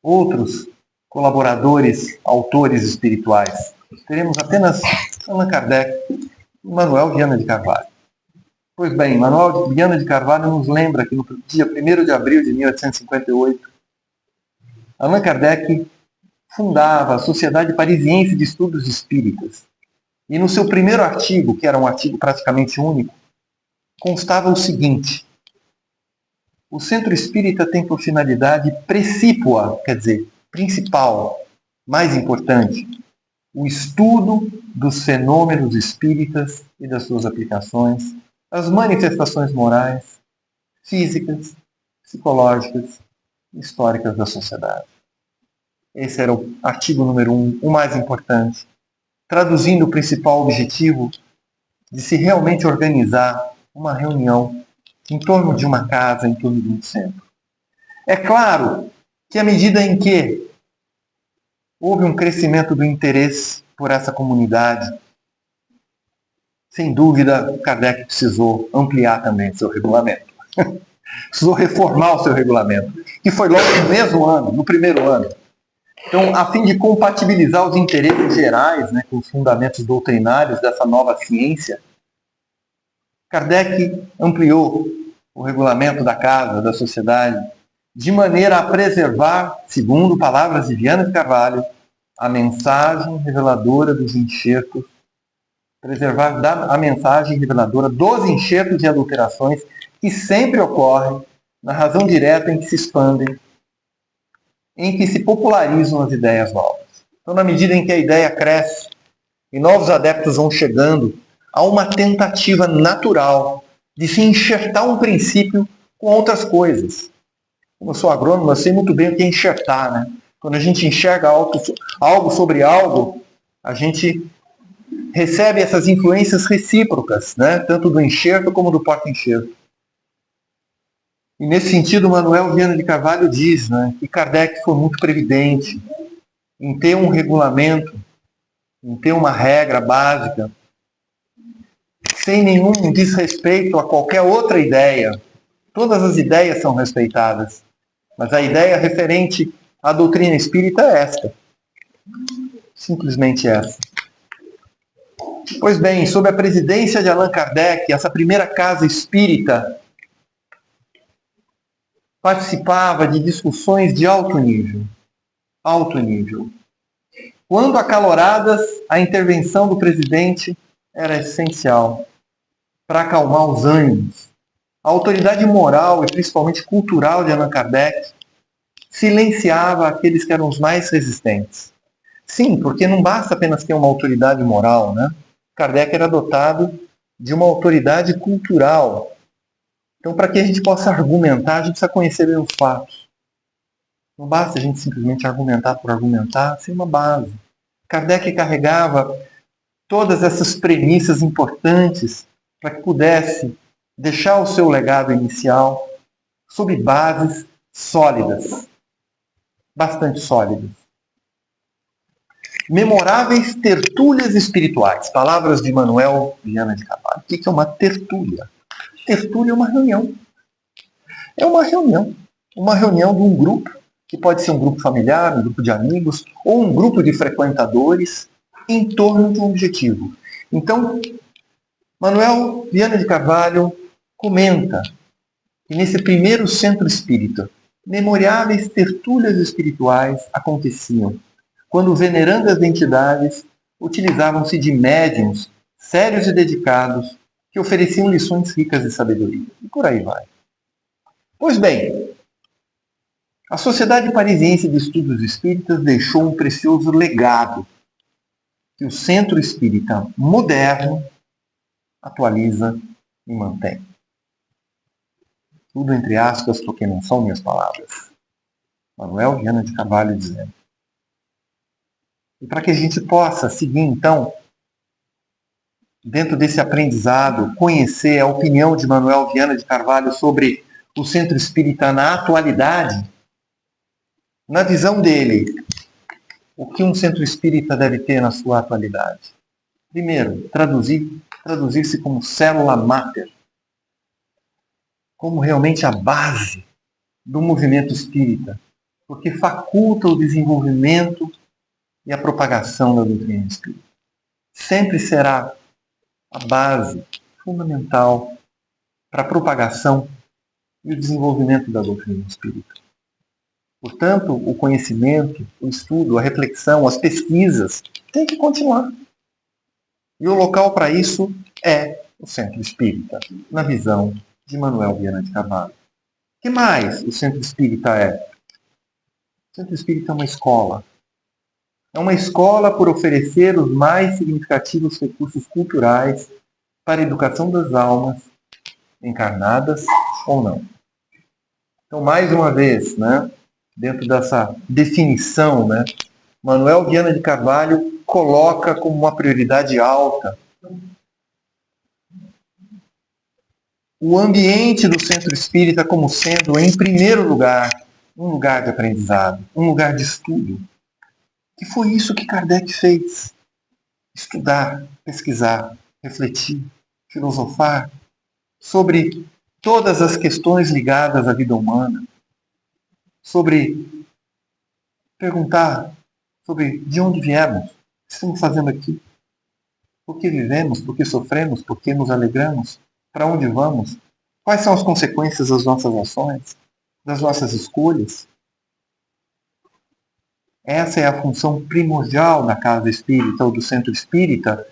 outros colaboradores, autores espirituais. Teremos apenas Allan Kardec e Manuel Viana de Carvalho. Pois bem, Manuel Viana de Carvalho nos lembra que no dia 1º de abril de 1858, Allan Kardec fundava a Sociedade Parisiense de Estudos Espíritas. E no seu primeiro artigo, que era um artigo praticamente único, constava o seguinte: o centro espírita tem por finalidade precípua, quer dizer, principal, mais importante, o estudo dos fenômenos espíritas e das suas aplicações, as manifestações morais, físicas, psicológicas e históricas da sociedade. Esse era o artigo número 1, o mais importante, traduzindo o principal objetivo de se realmente organizar uma reunião em torno de uma casa, em torno de um centro. É claro que à medida em que houve um crescimento do interesse por essa comunidade, sem dúvida, Kardec precisou ampliar também seu regulamento. Precisou reformar o seu regulamento, que foi logo no mesmo ano, no primeiro ano. Então, a fim de compatibilizar os interesses gerais, né, com os fundamentos doutrinários dessa nova ciência, Kardec ampliou o regulamento da casa, da sociedade, de maneira a preservar, segundo palavras de Viana de Carvalho, a mensagem reveladora dos enxertos, preservar a mensagem reveladora dos enxertos e adulterações que sempre ocorrem na razão direta em que se expandem, em que se popularizam as ideias novas. Então, na medida em que a ideia cresce e novos adeptos vão chegando, há uma tentativa natural de se enxertar um princípio com outras coisas. Como eu sou agrônomo, eu sei muito bem o que é enxertar, né? Quando a gente enxerga algo sobre algo, a gente recebe essas influências recíprocas, né? Tanto do enxerto como do porta-enxerto. E nesse sentido, Manuel Viana de Carvalho diz, né, que Kardec foi muito previdente em ter um regulamento, em ter uma regra básica, sem nenhum desrespeito a qualquer outra ideia. Todas as ideias são respeitadas, mas a ideia referente à doutrina espírita é esta. Simplesmente essa. Pois bem, sob a presidência de Allan Kardec, essa primeira casa espírita participava de discussões de alto nível. Alto nível. Quando acaloradas, a intervenção do presidente era essencial para acalmar os ânimos. A autoridade moral e principalmente cultural de Allan Kardec silenciava aqueles que eram os mais resistentes. Sim, porque não basta apenas ter uma autoridade moral, né? Kardec era dotado de uma autoridade cultural. Então, para que a gente possa argumentar, a gente precisa conhecer bem os fatos. Não basta a gente simplesmente argumentar por argumentar, sem uma base. Kardec carregava todas essas premissas importantes para que pudesse deixar o seu legado inicial sob bases sólidas, bastante sólidas. Memoráveis tertúlias espirituais, palavras de Manuel Viana de Carvalho. O que é uma tertúlia? Tertúlia é uma reunião. É uma reunião. Uma reunião de um grupo, que pode ser um grupo familiar, um grupo de amigos, ou um grupo de frequentadores, em torno de um objetivo. Então, Manuel Viana de Carvalho comenta que nesse primeiro centro espírita, memoráveis tertúlias espirituais aconteciam, quando venerandas entidades utilizavam-se de médiuns sérios e dedicados que ofereciam lições ricas de sabedoria. E por aí vai. Pois bem, a Sociedade Parisiense de Estudos Espíritas deixou um precioso legado que o Centro Espírita moderno atualiza e mantém. Tudo entre aspas, porque não são minhas palavras. Manuel Viana de Carvalho dizendo. E para que a gente possa seguir, então, dentro desse aprendizado, conhecer a opinião de Manuel Viana de Carvalho sobre o Centro Espírita na atualidade, na visão dele, o que um Centro Espírita deve ter na sua atualidade? Primeiro, traduzir-se como célula máter, como realmente a base do movimento espírita, porque faculta o desenvolvimento e a propagação da doutrina espírita. Sempre será a base fundamental para a propagação e o desenvolvimento da doutrina espírita. Portanto, o conhecimento, o estudo, a reflexão, as pesquisas têm que continuar. E o local para isso é o Centro Espírita, na visão de Manuel Viana de Carvalho. O que mais o Centro Espírita é? O Centro Espírita é uma escola. É uma escola por oferecer os mais significativos recursos culturais para a educação das almas, encarnadas ou não. Então, mais uma vez, né, dentro dessa definição, né, Manuel Viana de Carvalho coloca como uma prioridade alta o ambiente do centro espírita como sendo, em primeiro lugar, um lugar de aprendizado, um lugar de estudo. E foi isso que Kardec fez. Estudar, pesquisar, refletir, filosofar sobre todas as questões ligadas à vida humana, sobre perguntar sobre de onde viemos, o que estamos fazendo aqui, por que vivemos, por que sofremos, por que nos alegramos, para onde vamos, quais são as consequências das nossas ações, das nossas escolhas. Essa é a função primordial da casa espírita ou do centro espírita,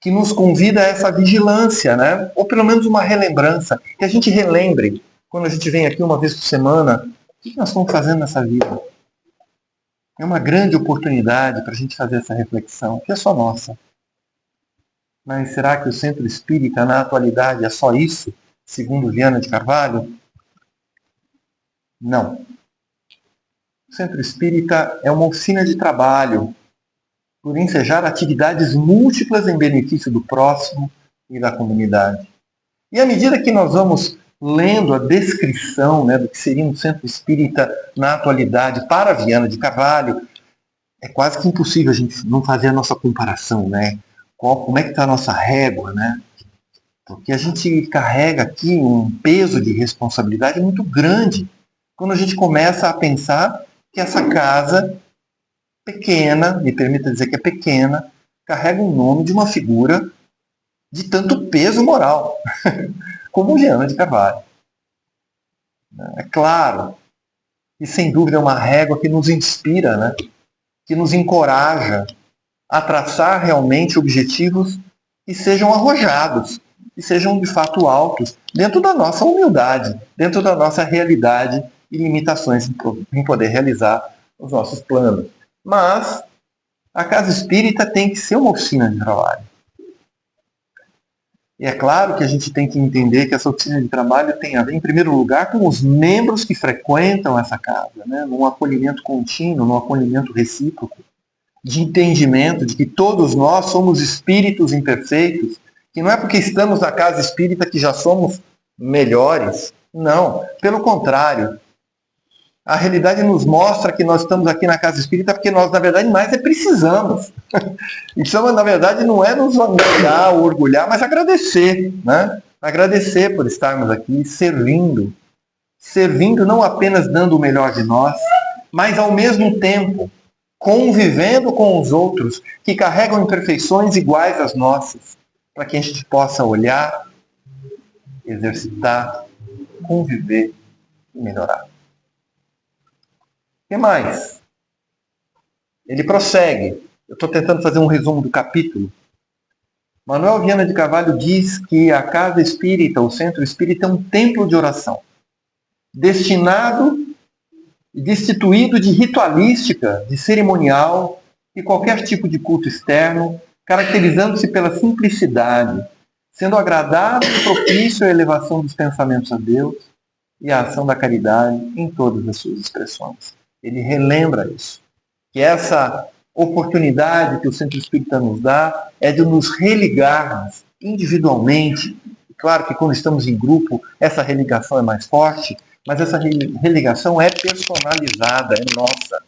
que nos convida a essa vigilância, né? Ou pelo menos uma relembrança, que a gente relembre, quando a gente vem aqui uma vez por semana, o que nós estamos fazendo nessa vida? É uma grande oportunidade para a gente fazer essa reflexão, que é só nossa. Mas será que o centro espírita, na atualidade, é só isso, segundo Viana de Carvalho? Não. O centro espírita é uma oficina de trabalho por ensejar atividades múltiplas em benefício do próximo e da comunidade. E à medida que nós vamos lendo a descrição, né, do que seria um centro espírita na atualidade para Viana de Carvalho, é quase que impossível a gente não fazer a nossa comparação, né? Como é que está a nossa régua, né? Porque a gente carrega aqui um peso de responsabilidade muito grande quando a gente começa a pensar que essa casa pequena, me permita dizer que é pequena, carrega o nome de uma figura de tanto peso moral, como Viana de Carvalho. É claro, e sem dúvida é uma régua que nos inspira, né? Que nos encoraja a traçar realmente objetivos que sejam arrojados, que sejam de fato altos, dentro da nossa humildade, dentro da nossa realidade e limitações em poder realizar os nossos planos. Mas a casa espírita tem que ser uma oficina de trabalho. E é claro que a gente tem que entender que essa oficina de trabalho tem a ver, em primeiro lugar, com os membros que frequentam essa casa, né? Num acolhimento contínuo, num acolhimento recíproco, de entendimento de que todos nós somos espíritos imperfeitos, que não é porque estamos na casa espírita que já somos melhores. Não, pelo contrário. A realidade nos mostra que nós estamos aqui na casa espírita porque nós, na verdade, mais precisamos. Então, na verdade, não é nos vangloriar ou orgulhar, mas agradecer, né? Agradecer por estarmos aqui servindo. Servindo não apenas dando o melhor de nós, mas ao mesmo tempo convivendo com os outros que carregam imperfeições iguais às nossas, para que a gente possa olhar, exercitar, conviver e melhorar. O que mais? Ele prossegue. Eu estou tentando fazer um resumo do capítulo. Manuel Viana de Carvalho diz que a casa espírita, o centro espírita, é um templo de oração, destinado e destituído de ritualística, de cerimonial e qualquer tipo de culto externo, caracterizando-se pela simplicidade, sendo agradável e propício à elevação dos pensamentos a Deus e à ação da caridade em todas as suas expressões. Ele relembra isso, que essa oportunidade que o Centro Espírita nos dá é de nos religarmos individualmente. Claro que quando estamos em grupo, essa religação é mais forte, mas essa religação é personalizada, é nossa.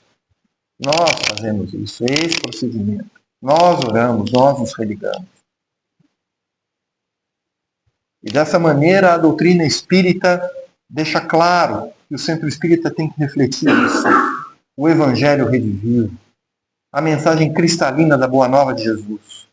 Nós fazemos isso, esse procedimento. Nós oramos, nós nos religamos. E dessa maneira a doutrina espírita deixa claro que o Centro Espírita tem que refletir isso. O Evangelho redivivo, a mensagem cristalina da Boa Nova de Jesus,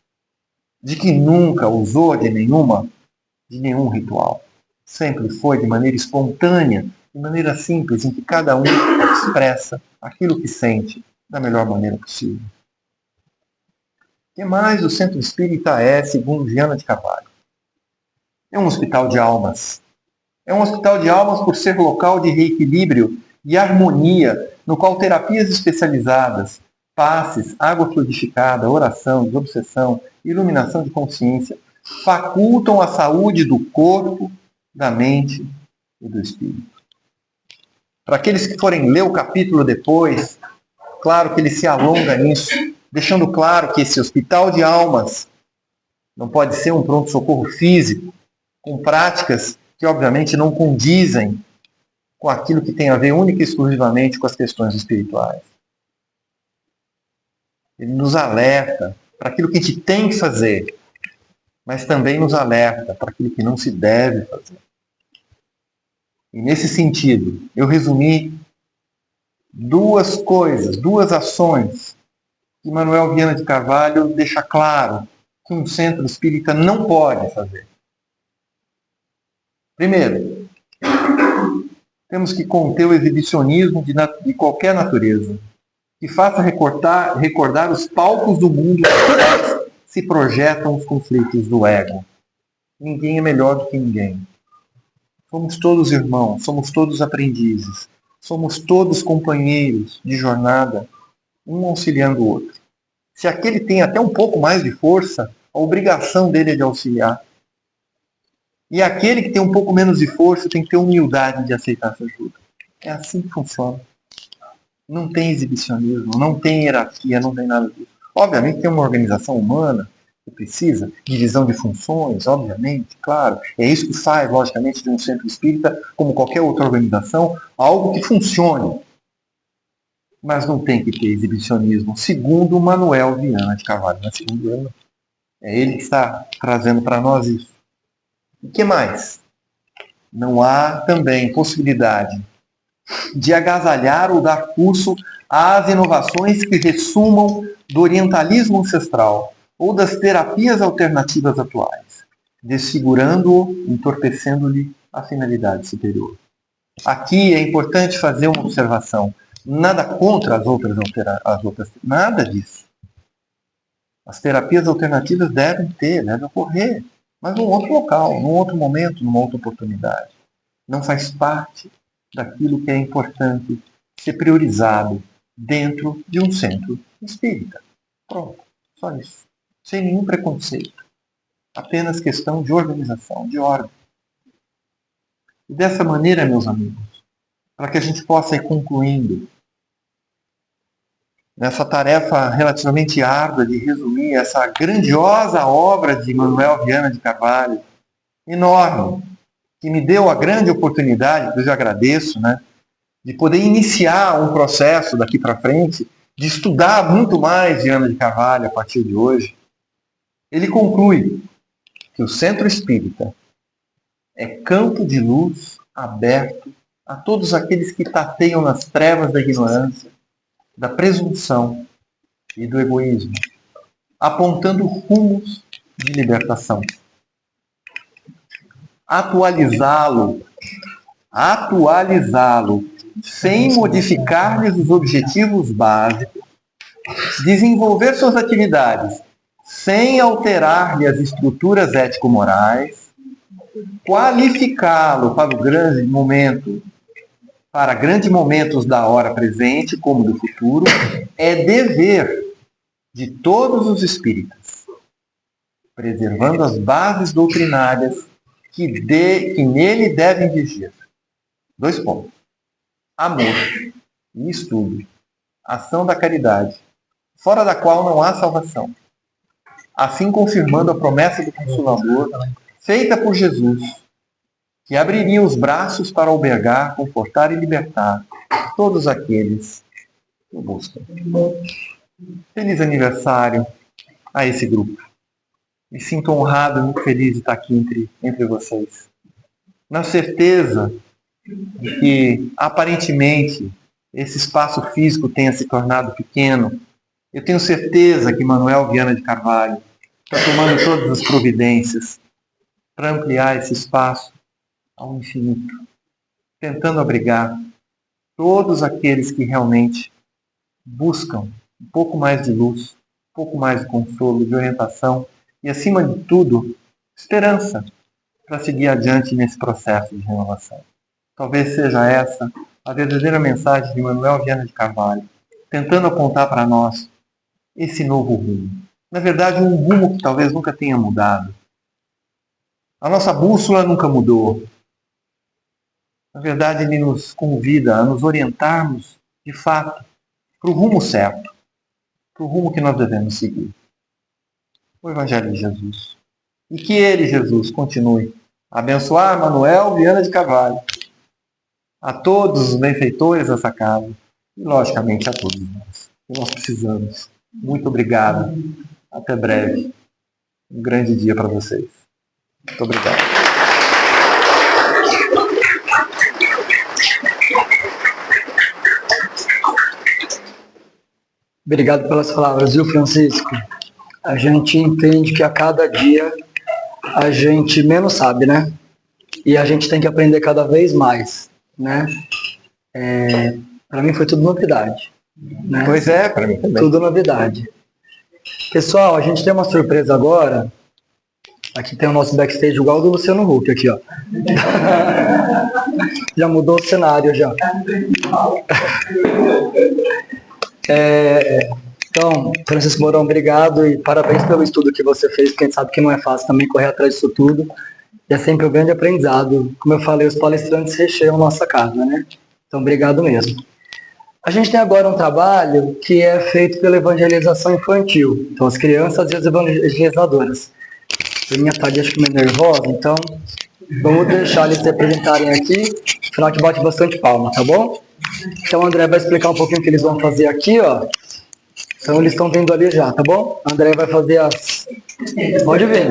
de que nunca usou de nenhum ritual. Sempre foi de maneira espontânea, de maneira simples, em que cada um expressa aquilo que sente da melhor maneira possível. O que mais o Centro Espírita é, segundo Viana de Carvalho? É um hospital de almas. É um hospital de almas por ser local de reequilíbrio e harmonia, no qual terapias especializadas, passes, água fluidificada, oração, desobsessão, iluminação de consciência, facultam a saúde do corpo, da mente e do espírito. Para aqueles que forem ler o capítulo depois, claro que ele se alonga nisso, deixando claro que esse hospital de almas não pode ser um pronto-socorro físico, com práticas que obviamente não condizem com aquilo que tem a ver única e exclusivamente com as questões espirituais. Ele nos alerta para aquilo que a gente tem que fazer, mas também nos alerta para aquilo que não se deve fazer. E nesse sentido, eu resumi duas coisas, duas ações que Manuel Viana de Carvalho deixa claro que um centro espírita não pode fazer. Primeiro, temos que conter o exibicionismo de qualquer natureza, que faça recordar os palcos do mundo onde se projetam os conflitos do ego. Ninguém é melhor do que ninguém. Somos todos irmãos, somos todos aprendizes, somos todos companheiros de jornada, um auxiliando o outro. Se aquele tem até um pouco mais de força, a obrigação dele é de auxiliar. E aquele que tem um pouco menos de força tem que ter humildade de aceitar essa ajuda. É assim que funciona. Não tem exibicionismo, não tem hierarquia, não tem nada disso. Obviamente tem uma organização humana que precisa, divisão de funções, obviamente, claro. É isso que faz, logicamente, de um centro espírita, como qualquer outra organização, algo que funcione. Mas não tem que ter exibicionismo, segundo Manuel Viana de Carvalho. Não é segundo ele, é ele que está trazendo para nós isso. O que mais? Não há também possibilidade de agasalhar ou dar curso às inovações que ressumam do orientalismo ancestral ou das terapias alternativas atuais, desfigurando-o, entorpecendo-lhe a finalidade superior. Aqui é importante fazer uma observação. Nada contra as outras, nada disso. As terapias alternativas devem ocorrer, mas num outro local, num outro momento, numa outra oportunidade. Não faz parte daquilo que é importante ser priorizado dentro de um centro espírita. Pronto, só isso. Sem nenhum preconceito. Apenas questão de organização, de ordem. E dessa maneira, meus amigos, para que a gente possa ir concluindo nessa tarefa relativamente árdua de resumir essa grandiosa obra de Manuel Viana de Carvalho, enorme, que me deu a grande oportunidade, que eu agradeço, de poder iniciar um processo daqui para frente, de estudar muito mais Viana de Carvalho a partir de hoje. Ele conclui que o centro espírita é campo de luz aberto a todos aqueles que tateiam nas trevas da ignorância, da presunção e do egoísmo, apontando rumos de libertação. Atualizá-lo, sem modificar-lhes os objetivos básicos, desenvolver suas atividades sem alterar-lhe as estruturas ético-morais, qualificá-lo para grandes momentos da hora presente, como do futuro, é dever de todos os espíritas, preservando as bases doutrinárias que nele devem vigir. 2 pontos. Amor e estudo, ação da caridade, fora da qual não há salvação. Assim confirmando a promessa do Consolador, feita por Jesus, que abriria os braços para albergar, confortar e libertar todos aqueles que o buscam. Feliz aniversário a esse grupo. Me sinto honrado e muito feliz de estar aqui entre vocês. Na certeza de que, aparentemente, esse espaço físico tenha se tornado pequeno, eu tenho certeza que Manuel Viana de Carvalho está tomando todas as providências para ampliar esse espaço ao infinito, tentando abrigar todos aqueles que realmente buscam um pouco mais de luz, um pouco mais de consolo, de orientação e, acima de tudo, esperança para seguir adiante nesse processo de renovação. Talvez seja essa a verdadeira mensagem de Manuel Viana de Carvalho, tentando apontar para nós esse novo rumo. Na verdade, um rumo que talvez nunca tenha mudado. A nossa bússola nunca mudou. Na verdade, ele nos convida a nos orientarmos, de fato, para o rumo certo, para o rumo que nós devemos seguir. O Evangelho de Jesus. E que ele, Jesus, continue a abençoar Manuel Viana de Carvalho, a todos os benfeitores dessa casa e, logicamente, a todos nós. Que nós precisamos. Muito obrigado. Até breve. Um grande dia para vocês. Muito obrigado. Obrigado pelas palavras, viu, Francisco? A gente entende que a cada dia a gente menos sabe, né? E a gente tem que aprender cada vez mais, né? Para mim foi tudo novidade, né? Pois é, para mim também. Tudo novidade. Pessoal, a gente tem uma surpresa agora. Aqui tem o nosso backstage igual do Luciano Huck, aqui, ó. Já mudou o cenário, já. Então, Francisco Mourão, obrigado e parabéns pelo estudo que você fez, porque a gente sabe que não é fácil também correr atrás disso tudo. E é sempre um grande aprendizado. Como eu falei, os palestrantes recheiam nossa casa, né? Então, obrigado mesmo. A gente tem agora um trabalho que é feito pela evangelização infantil. Então, as crianças e as evangelizadoras. A minha tarde acho que meio nervosa, então vamos deixar eles se apresentarem aqui. Afinal, que bate bastante palma, tá bom? Então, o André vai explicar um pouquinho o que eles vão fazer aqui, ó. Então, eles estão vindo ali já, tá bom? O André vai fazer as... Pode vir.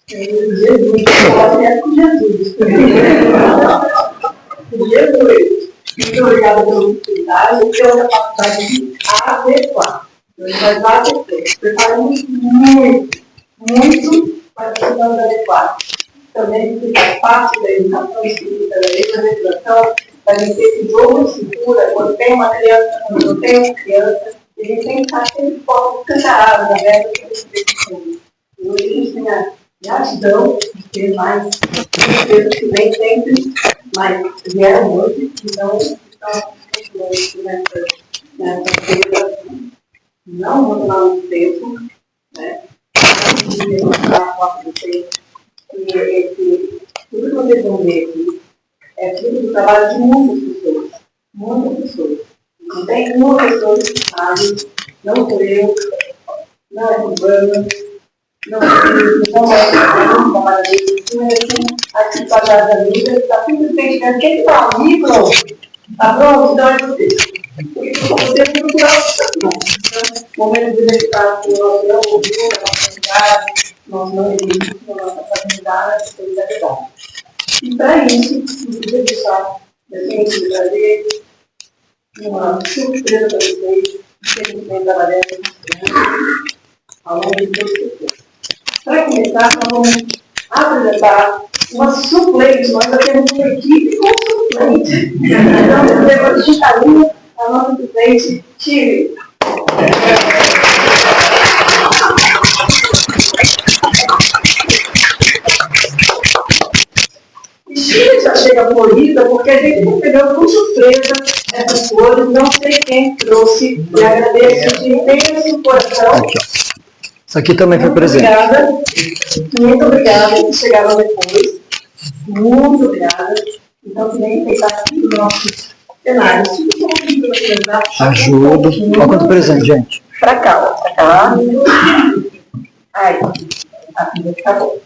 Jesus, muito obrigada pela oportunidade e pela capacidade de adequar. Nós preparamos muito para que nós adequar. Também que faz parte da educação espírita, da evangelização, da gente ter esse jogo de cintura, quando tem uma criança, quando não tem uma criança, a gente tem que estar sempre escancarado na meta que a gente tem que ter. E hoje a gente tem a gratidão de ter mais certeza que vem sempre, mas vieram hoje, então estão nessa feira, não vou tomar muito tempo, né? Não vou falar com vocês. E tudo que vocês vão ver aqui é fruto do trabalho de muitas pessoas. Muitas pessoas. Não tem uma pessoa que sabe, não sou eu, não é cubana, não é um trabalho dele, mas assim, aqui para da vida, está simplesmente vendo quem está ali, pronto. Está pronto? Então é você. Porque você é muito então, momento de exercitar o nosso não ouviu, a nossa cidade, nós não existe a nossa facilidade, a solidariedade. E para isso, eu queria deixar, eu tenho que trazer uma surpresa para vocês, que a gente vem trabalhando ao longo de todo esse tempo. Para começar, nós vamos apresentar uma suplente, nós já temos uma equipe com suplente. Então, eu vou levar digitalinha a nossa suplente, Tive. Chile já chega polida porque a gente recebeu com surpresa essas cores, não sei quem trouxe, e agradeço de imenso coração. Aqui, ó. Isso aqui também foi presente. Muito obrigada, que chegaram depois. Muito obrigada. Então, que nem pensar aqui no nosso cenário. Ajuda. Olha quanto presente, gente. Pra cá, ó. Pra cá. Aí. Aqui vai ficar bom.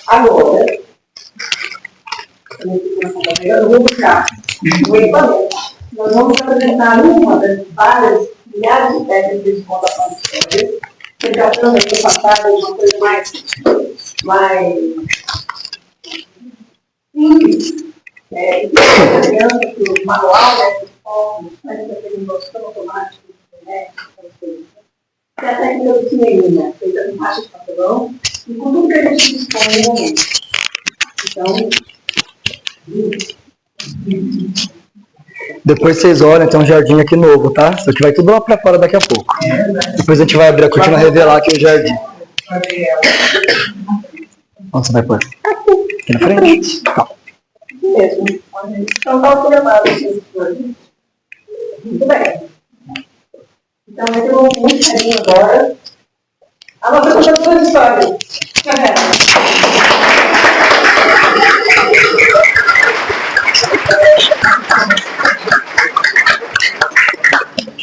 Agora, eu vou buscar o equipamento. Nós vamos apresentar uma das várias milhares de técnicas de contação de histórias, tratando aqui passada de uma coisa mais simples. E a criança, que o manual, né, os focos, mas aquele noção automático, né, que é a técnica do cinema, feita com taxa de papelão, e com tudo que a gente dispõe no momento. Então, depois vocês olham, tem um jardim aqui novo, tá? Isso aqui vai tudo lá pra fora daqui a pouco. Depois a gente vai abrir a cortina e revelar aqui o jardim. Onde você vai pôr? Aqui na frente? Tá. mesmo. Então, está programado esse coisas. Muito bem. Então, eu vou muito carinho agora A nossa contadora de história.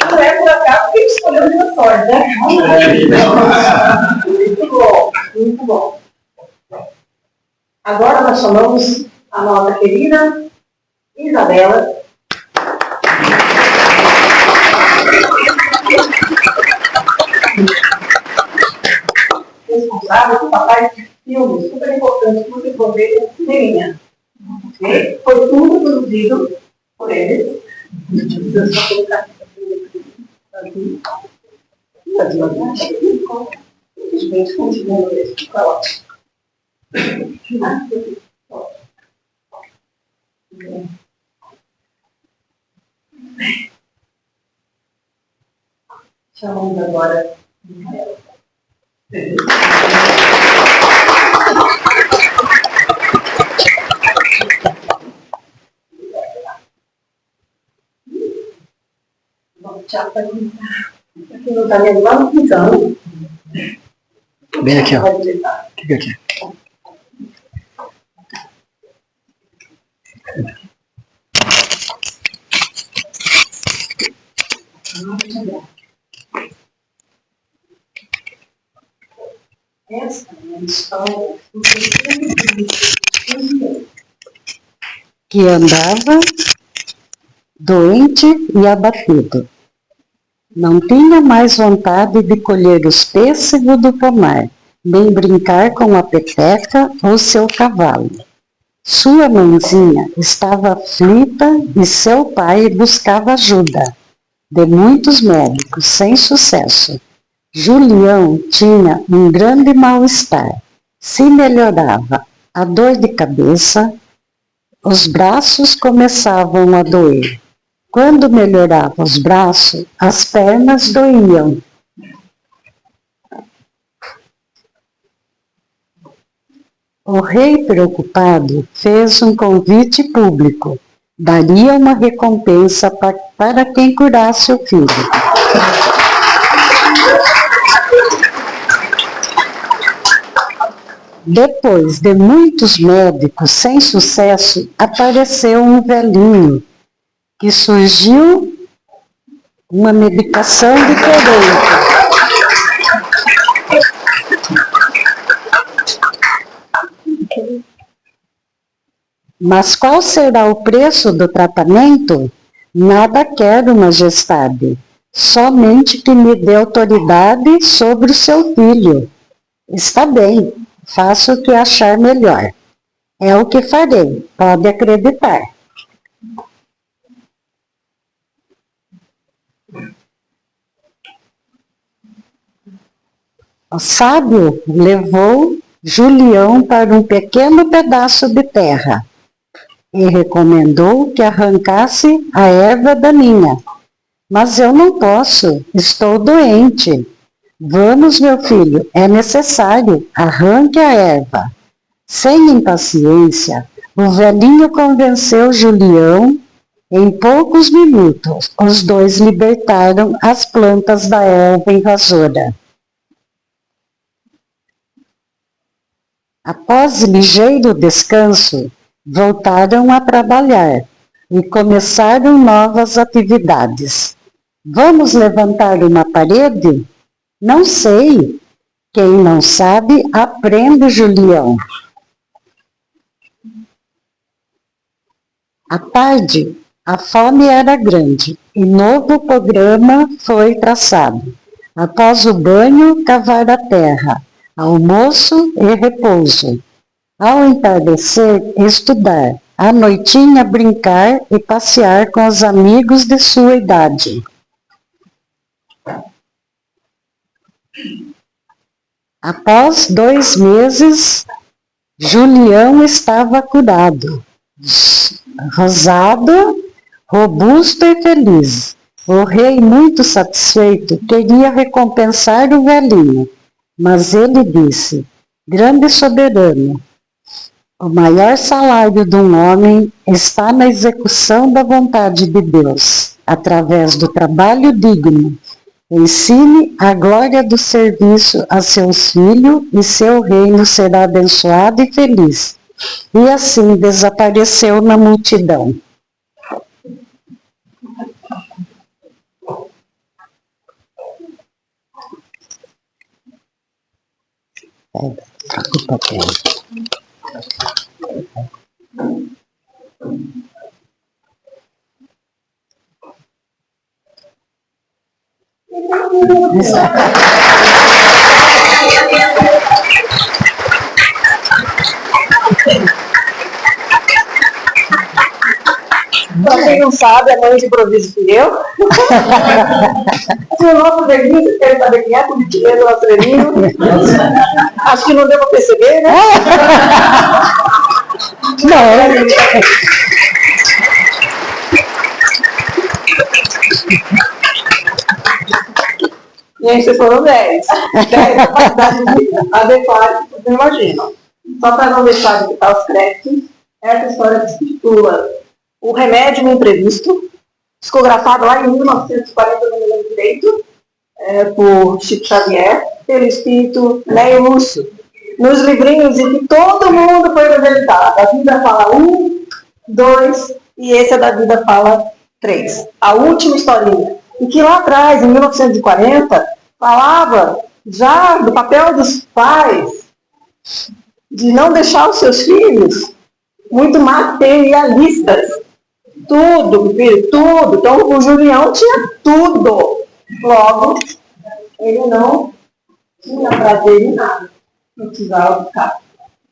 Não é por acaso que a gente escolheu a história, né? Muito bom, muito bom. Agora nós chamamos a nossa querida Isabela. Responsável por papai de filmes super importantes que vocês vão ver na Cineminha. Okay? Foi tudo produzido por eles. Simplesmente continuando isso. Foi ótimo. Chamamos agora Micaela. Bom, tchau para quem não está vendo lá no quintal. Bem aqui, ó. Fica aqui. Essa é a história que andava doente e abatido. Não tinha mais vontade de colher os pêssegos do pomar, nem brincar com a peteca ou seu cavalo. Sua mãezinha estava aflita e seu pai buscava ajuda de muitos médicos, sem sucesso. Julião tinha um grande mal-estar. Se melhorava a dor de cabeça, os braços começavam a doer. Quando melhorava os braços, as pernas doíam. O rei, preocupado, fez um convite público. Daria uma recompensa para quem curasse o filho. Depois de muitos médicos sem sucesso, apareceu um velhinho que surgiu uma medicação diferente. Mas qual será o preço do tratamento? Nada quero, majestade, somente que me dê autoridade sobre o seu filho. Está bem, faça o que achar melhor. É o que farei, pode acreditar. O sábio levou Julião para um pequeno pedaço de terra e recomendou que arrancasse a erva daninha. Mas eu não posso, estou doente. Vamos, meu filho, é necessário, arranque a erva. Sem impaciência, o velhinho convenceu Julião. Em poucos minutos, os dois libertaram as plantas da erva invasora. Após ligeiro descanso, voltaram a trabalhar e começaram novas atividades. Vamos levantar uma parede? Não sei. Quem não sabe, aprende, Julião. À tarde, a fome era grande e novo programa foi traçado. Após o banho, cavar a terra, almoço e repouso. Ao entardecer, estudar. À noitinha, brincar e passear com os amigos de sua idade. Após 2 meses, Julião estava curado, rosado, robusto e feliz. O rei, muito satisfeito, queria recompensar o velhinho, mas ele disse: grande soberano, o maior salário de um homem está na execução da vontade de Deus, através do trabalho digno. Ensine a glória do serviço a seus filhos e seu reino será abençoado e feliz. E assim desapareceu na multidão. O papel. Pra quem não sabe, a mãe de improviso fui eu. Se o nosso velhinho, vocês querem saber quem é, politiqueiro do nosso velhinho. Acho que não deu pra perceber, né? Não. Gente, vocês foram 10. 10 capacidade adequada, vocês não imaginam. Só para não deixar de quitar os créditos, essa história se titula O Remédio no Imprevisto, discografado lá em 1940, não me lembro direito, por Chico Xavier, pelo espírito Neio Lúcio. Nos livrinhos em que todo mundo foi evangelizado. A Vida fala 1, 2 e esse é da Vida fala 3. A última historinha. E que lá atrás, em 1940, falava já do papel dos pais de não deixar os seus filhos muito materialistas. Tudo, filho, tudo. Então, o Julião tinha tudo. Logo, ele não tinha prazer em nada. Não precisava buscar.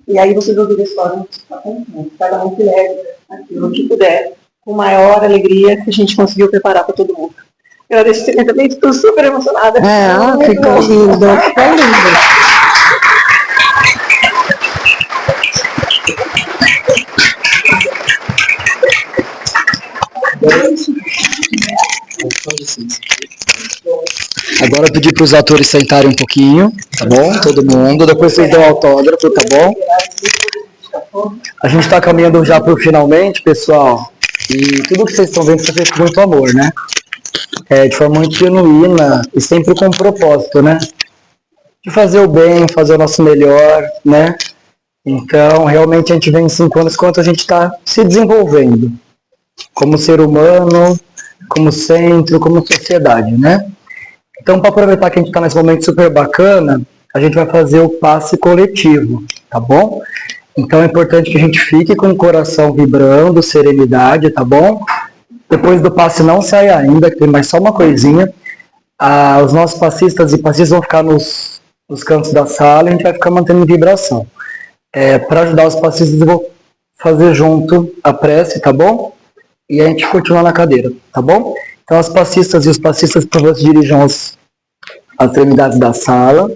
E aí vocês ouviram a história, não precisa contando. Cada um que leve aquilo que puder, com maior alegria que a gente conseguiu preparar para todo mundo. Eu agradeço também, estou super emocionada. Ficou lindo, ficou lindo. Agora eu pedi para os atores sentarem um pouquinho, tá bom? Todo mundo. Depois vocês dão autógrafo, tá bom? A gente está caminhando já para o finalmente, pessoal. E tudo que vocês estão vendo foi feito com muito amor, né? De forma muito genuína e sempre com um propósito, né? De fazer o bem, fazer o nosso melhor, né? Então, realmente a gente vem em 5 anos quanto a gente está se desenvolvendo. Como ser humano, como centro, como sociedade, né? Então, para aproveitar que a gente está nesse momento super bacana, a gente vai fazer o passe coletivo, tá bom? Então é importante que a gente fique com o coração vibrando, serenidade, tá bom? Depois do passe não sai ainda, que tem mais só uma coisinha. Os nossos passistas e passistas vão ficar nos cantos da sala e a gente vai ficar mantendo vibração. Para ajudar os passistas, eu vou fazer junto a prece, tá bom? E a gente continua na cadeira, tá bom? Então as passistas e os passistas, por favor, se dirijam às extremidades da sala.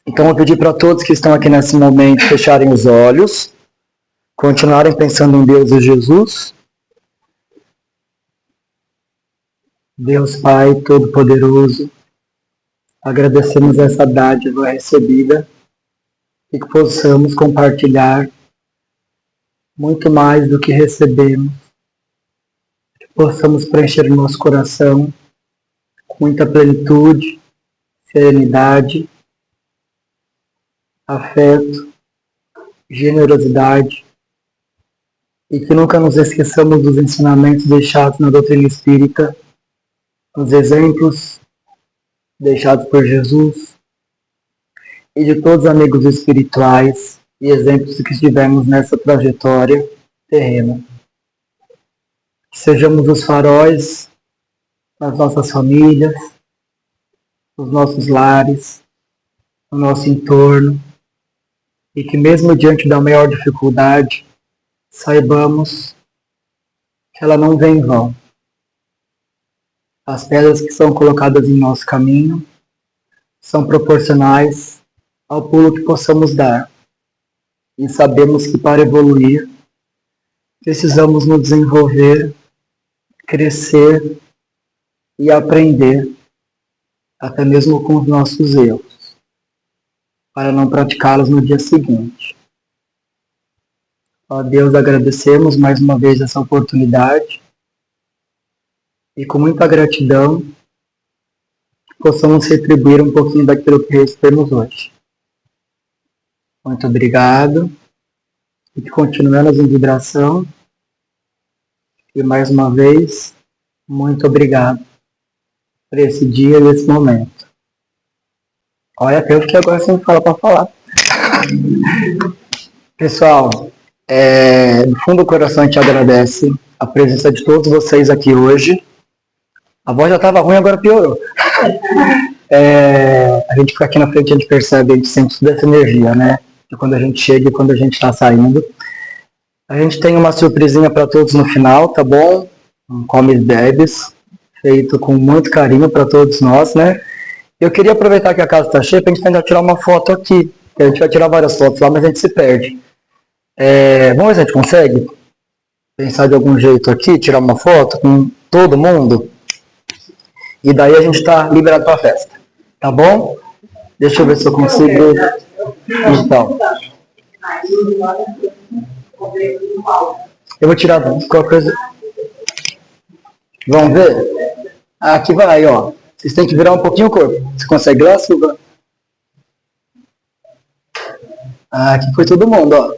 Então eu vou pedir para todos que estão aqui nesse momento fecharem os olhos, continuarem pensando em Deus e Jesus. Deus Pai Todo-Poderoso, agradecemos essa dádiva recebida e que possamos compartilhar muito mais do que recebemos, que possamos preencher o nosso coração com muita plenitude, serenidade, afeto, generosidade e que nunca nos esqueçamos dos ensinamentos deixados na doutrina espírita, nos exemplos deixados por Jesus e de todos os amigos espirituais e exemplos que tivemos nessa trajetória terrena. Que sejamos os faróis nas nossas famílias, nos nossos lares, no nosso entorno, e que mesmo diante da maior dificuldade, saibamos que ela não vem em vão. As pedras que são colocadas em nosso caminho são proporcionais ao pulo que possamos dar. E sabemos que para evoluir, precisamos nos desenvolver, crescer e aprender, até mesmo com os nossos erros, para não praticá-los no dia seguinte. Ó Deus, agradecemos mais uma vez essa oportunidade e com muita gratidão possamos retribuir um pouquinho daquilo que recebemos hoje. Muito obrigado. E que continuemos em vibração. E mais uma vez, muito obrigado por esse dia e esse momento. Olha, até eu fiquei agora sem falar para falar. Pessoal, do fundo do coração a gente agradece a presença de todos vocês aqui hoje. A voz já estava ruim, agora piorou. A gente fica aqui na frente, a gente percebe, a gente sente toda essa energia, né? De quando a gente chega e quando a gente está saindo. A gente tem uma surpresinha para todos no final, tá bom? Um comes bebes, feito com muito carinho para todos nós, né? Eu queria aproveitar que a casa está cheia para a gente tentar tirar uma foto aqui. A gente vai tirar várias fotos lá, mas a gente se perde. Vamos ver se a gente consegue pensar de algum jeito aqui, tirar uma foto com todo mundo. E daí a gente está liberado para a festa. Tá bom? Deixa eu ver se eu consigo. Então. Eu vou tirar qualquer coisa. Vamos ver? Aqui vai, ó. Vocês têm que virar um pouquinho o corpo. Você consegue lá, Silva? Aqui foi todo mundo, ó.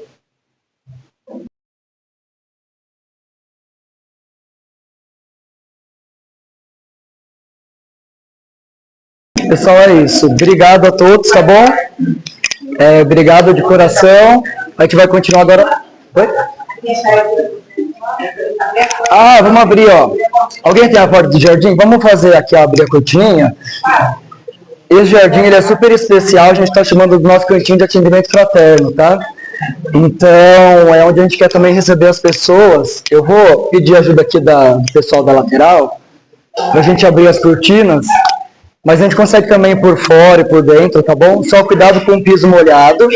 Pessoal, é isso. Obrigado a todos, tá bom? Obrigado de coração. A gente vai continuar agora. Oi? Vamos abrir, ó. Alguém tem a porta do jardim? Vamos fazer aqui, abrir a cortininha. Esse jardim, ele é super especial. A gente está chamando do nosso cantinho de atendimento fraterno, tá? Então, é onde a gente quer também receber as pessoas. Eu vou pedir ajuda aqui do pessoal da lateral, pra gente abrir as cortinas. Mas a gente consegue também por fora e por dentro, tá bom? Só cuidado com o piso molhado.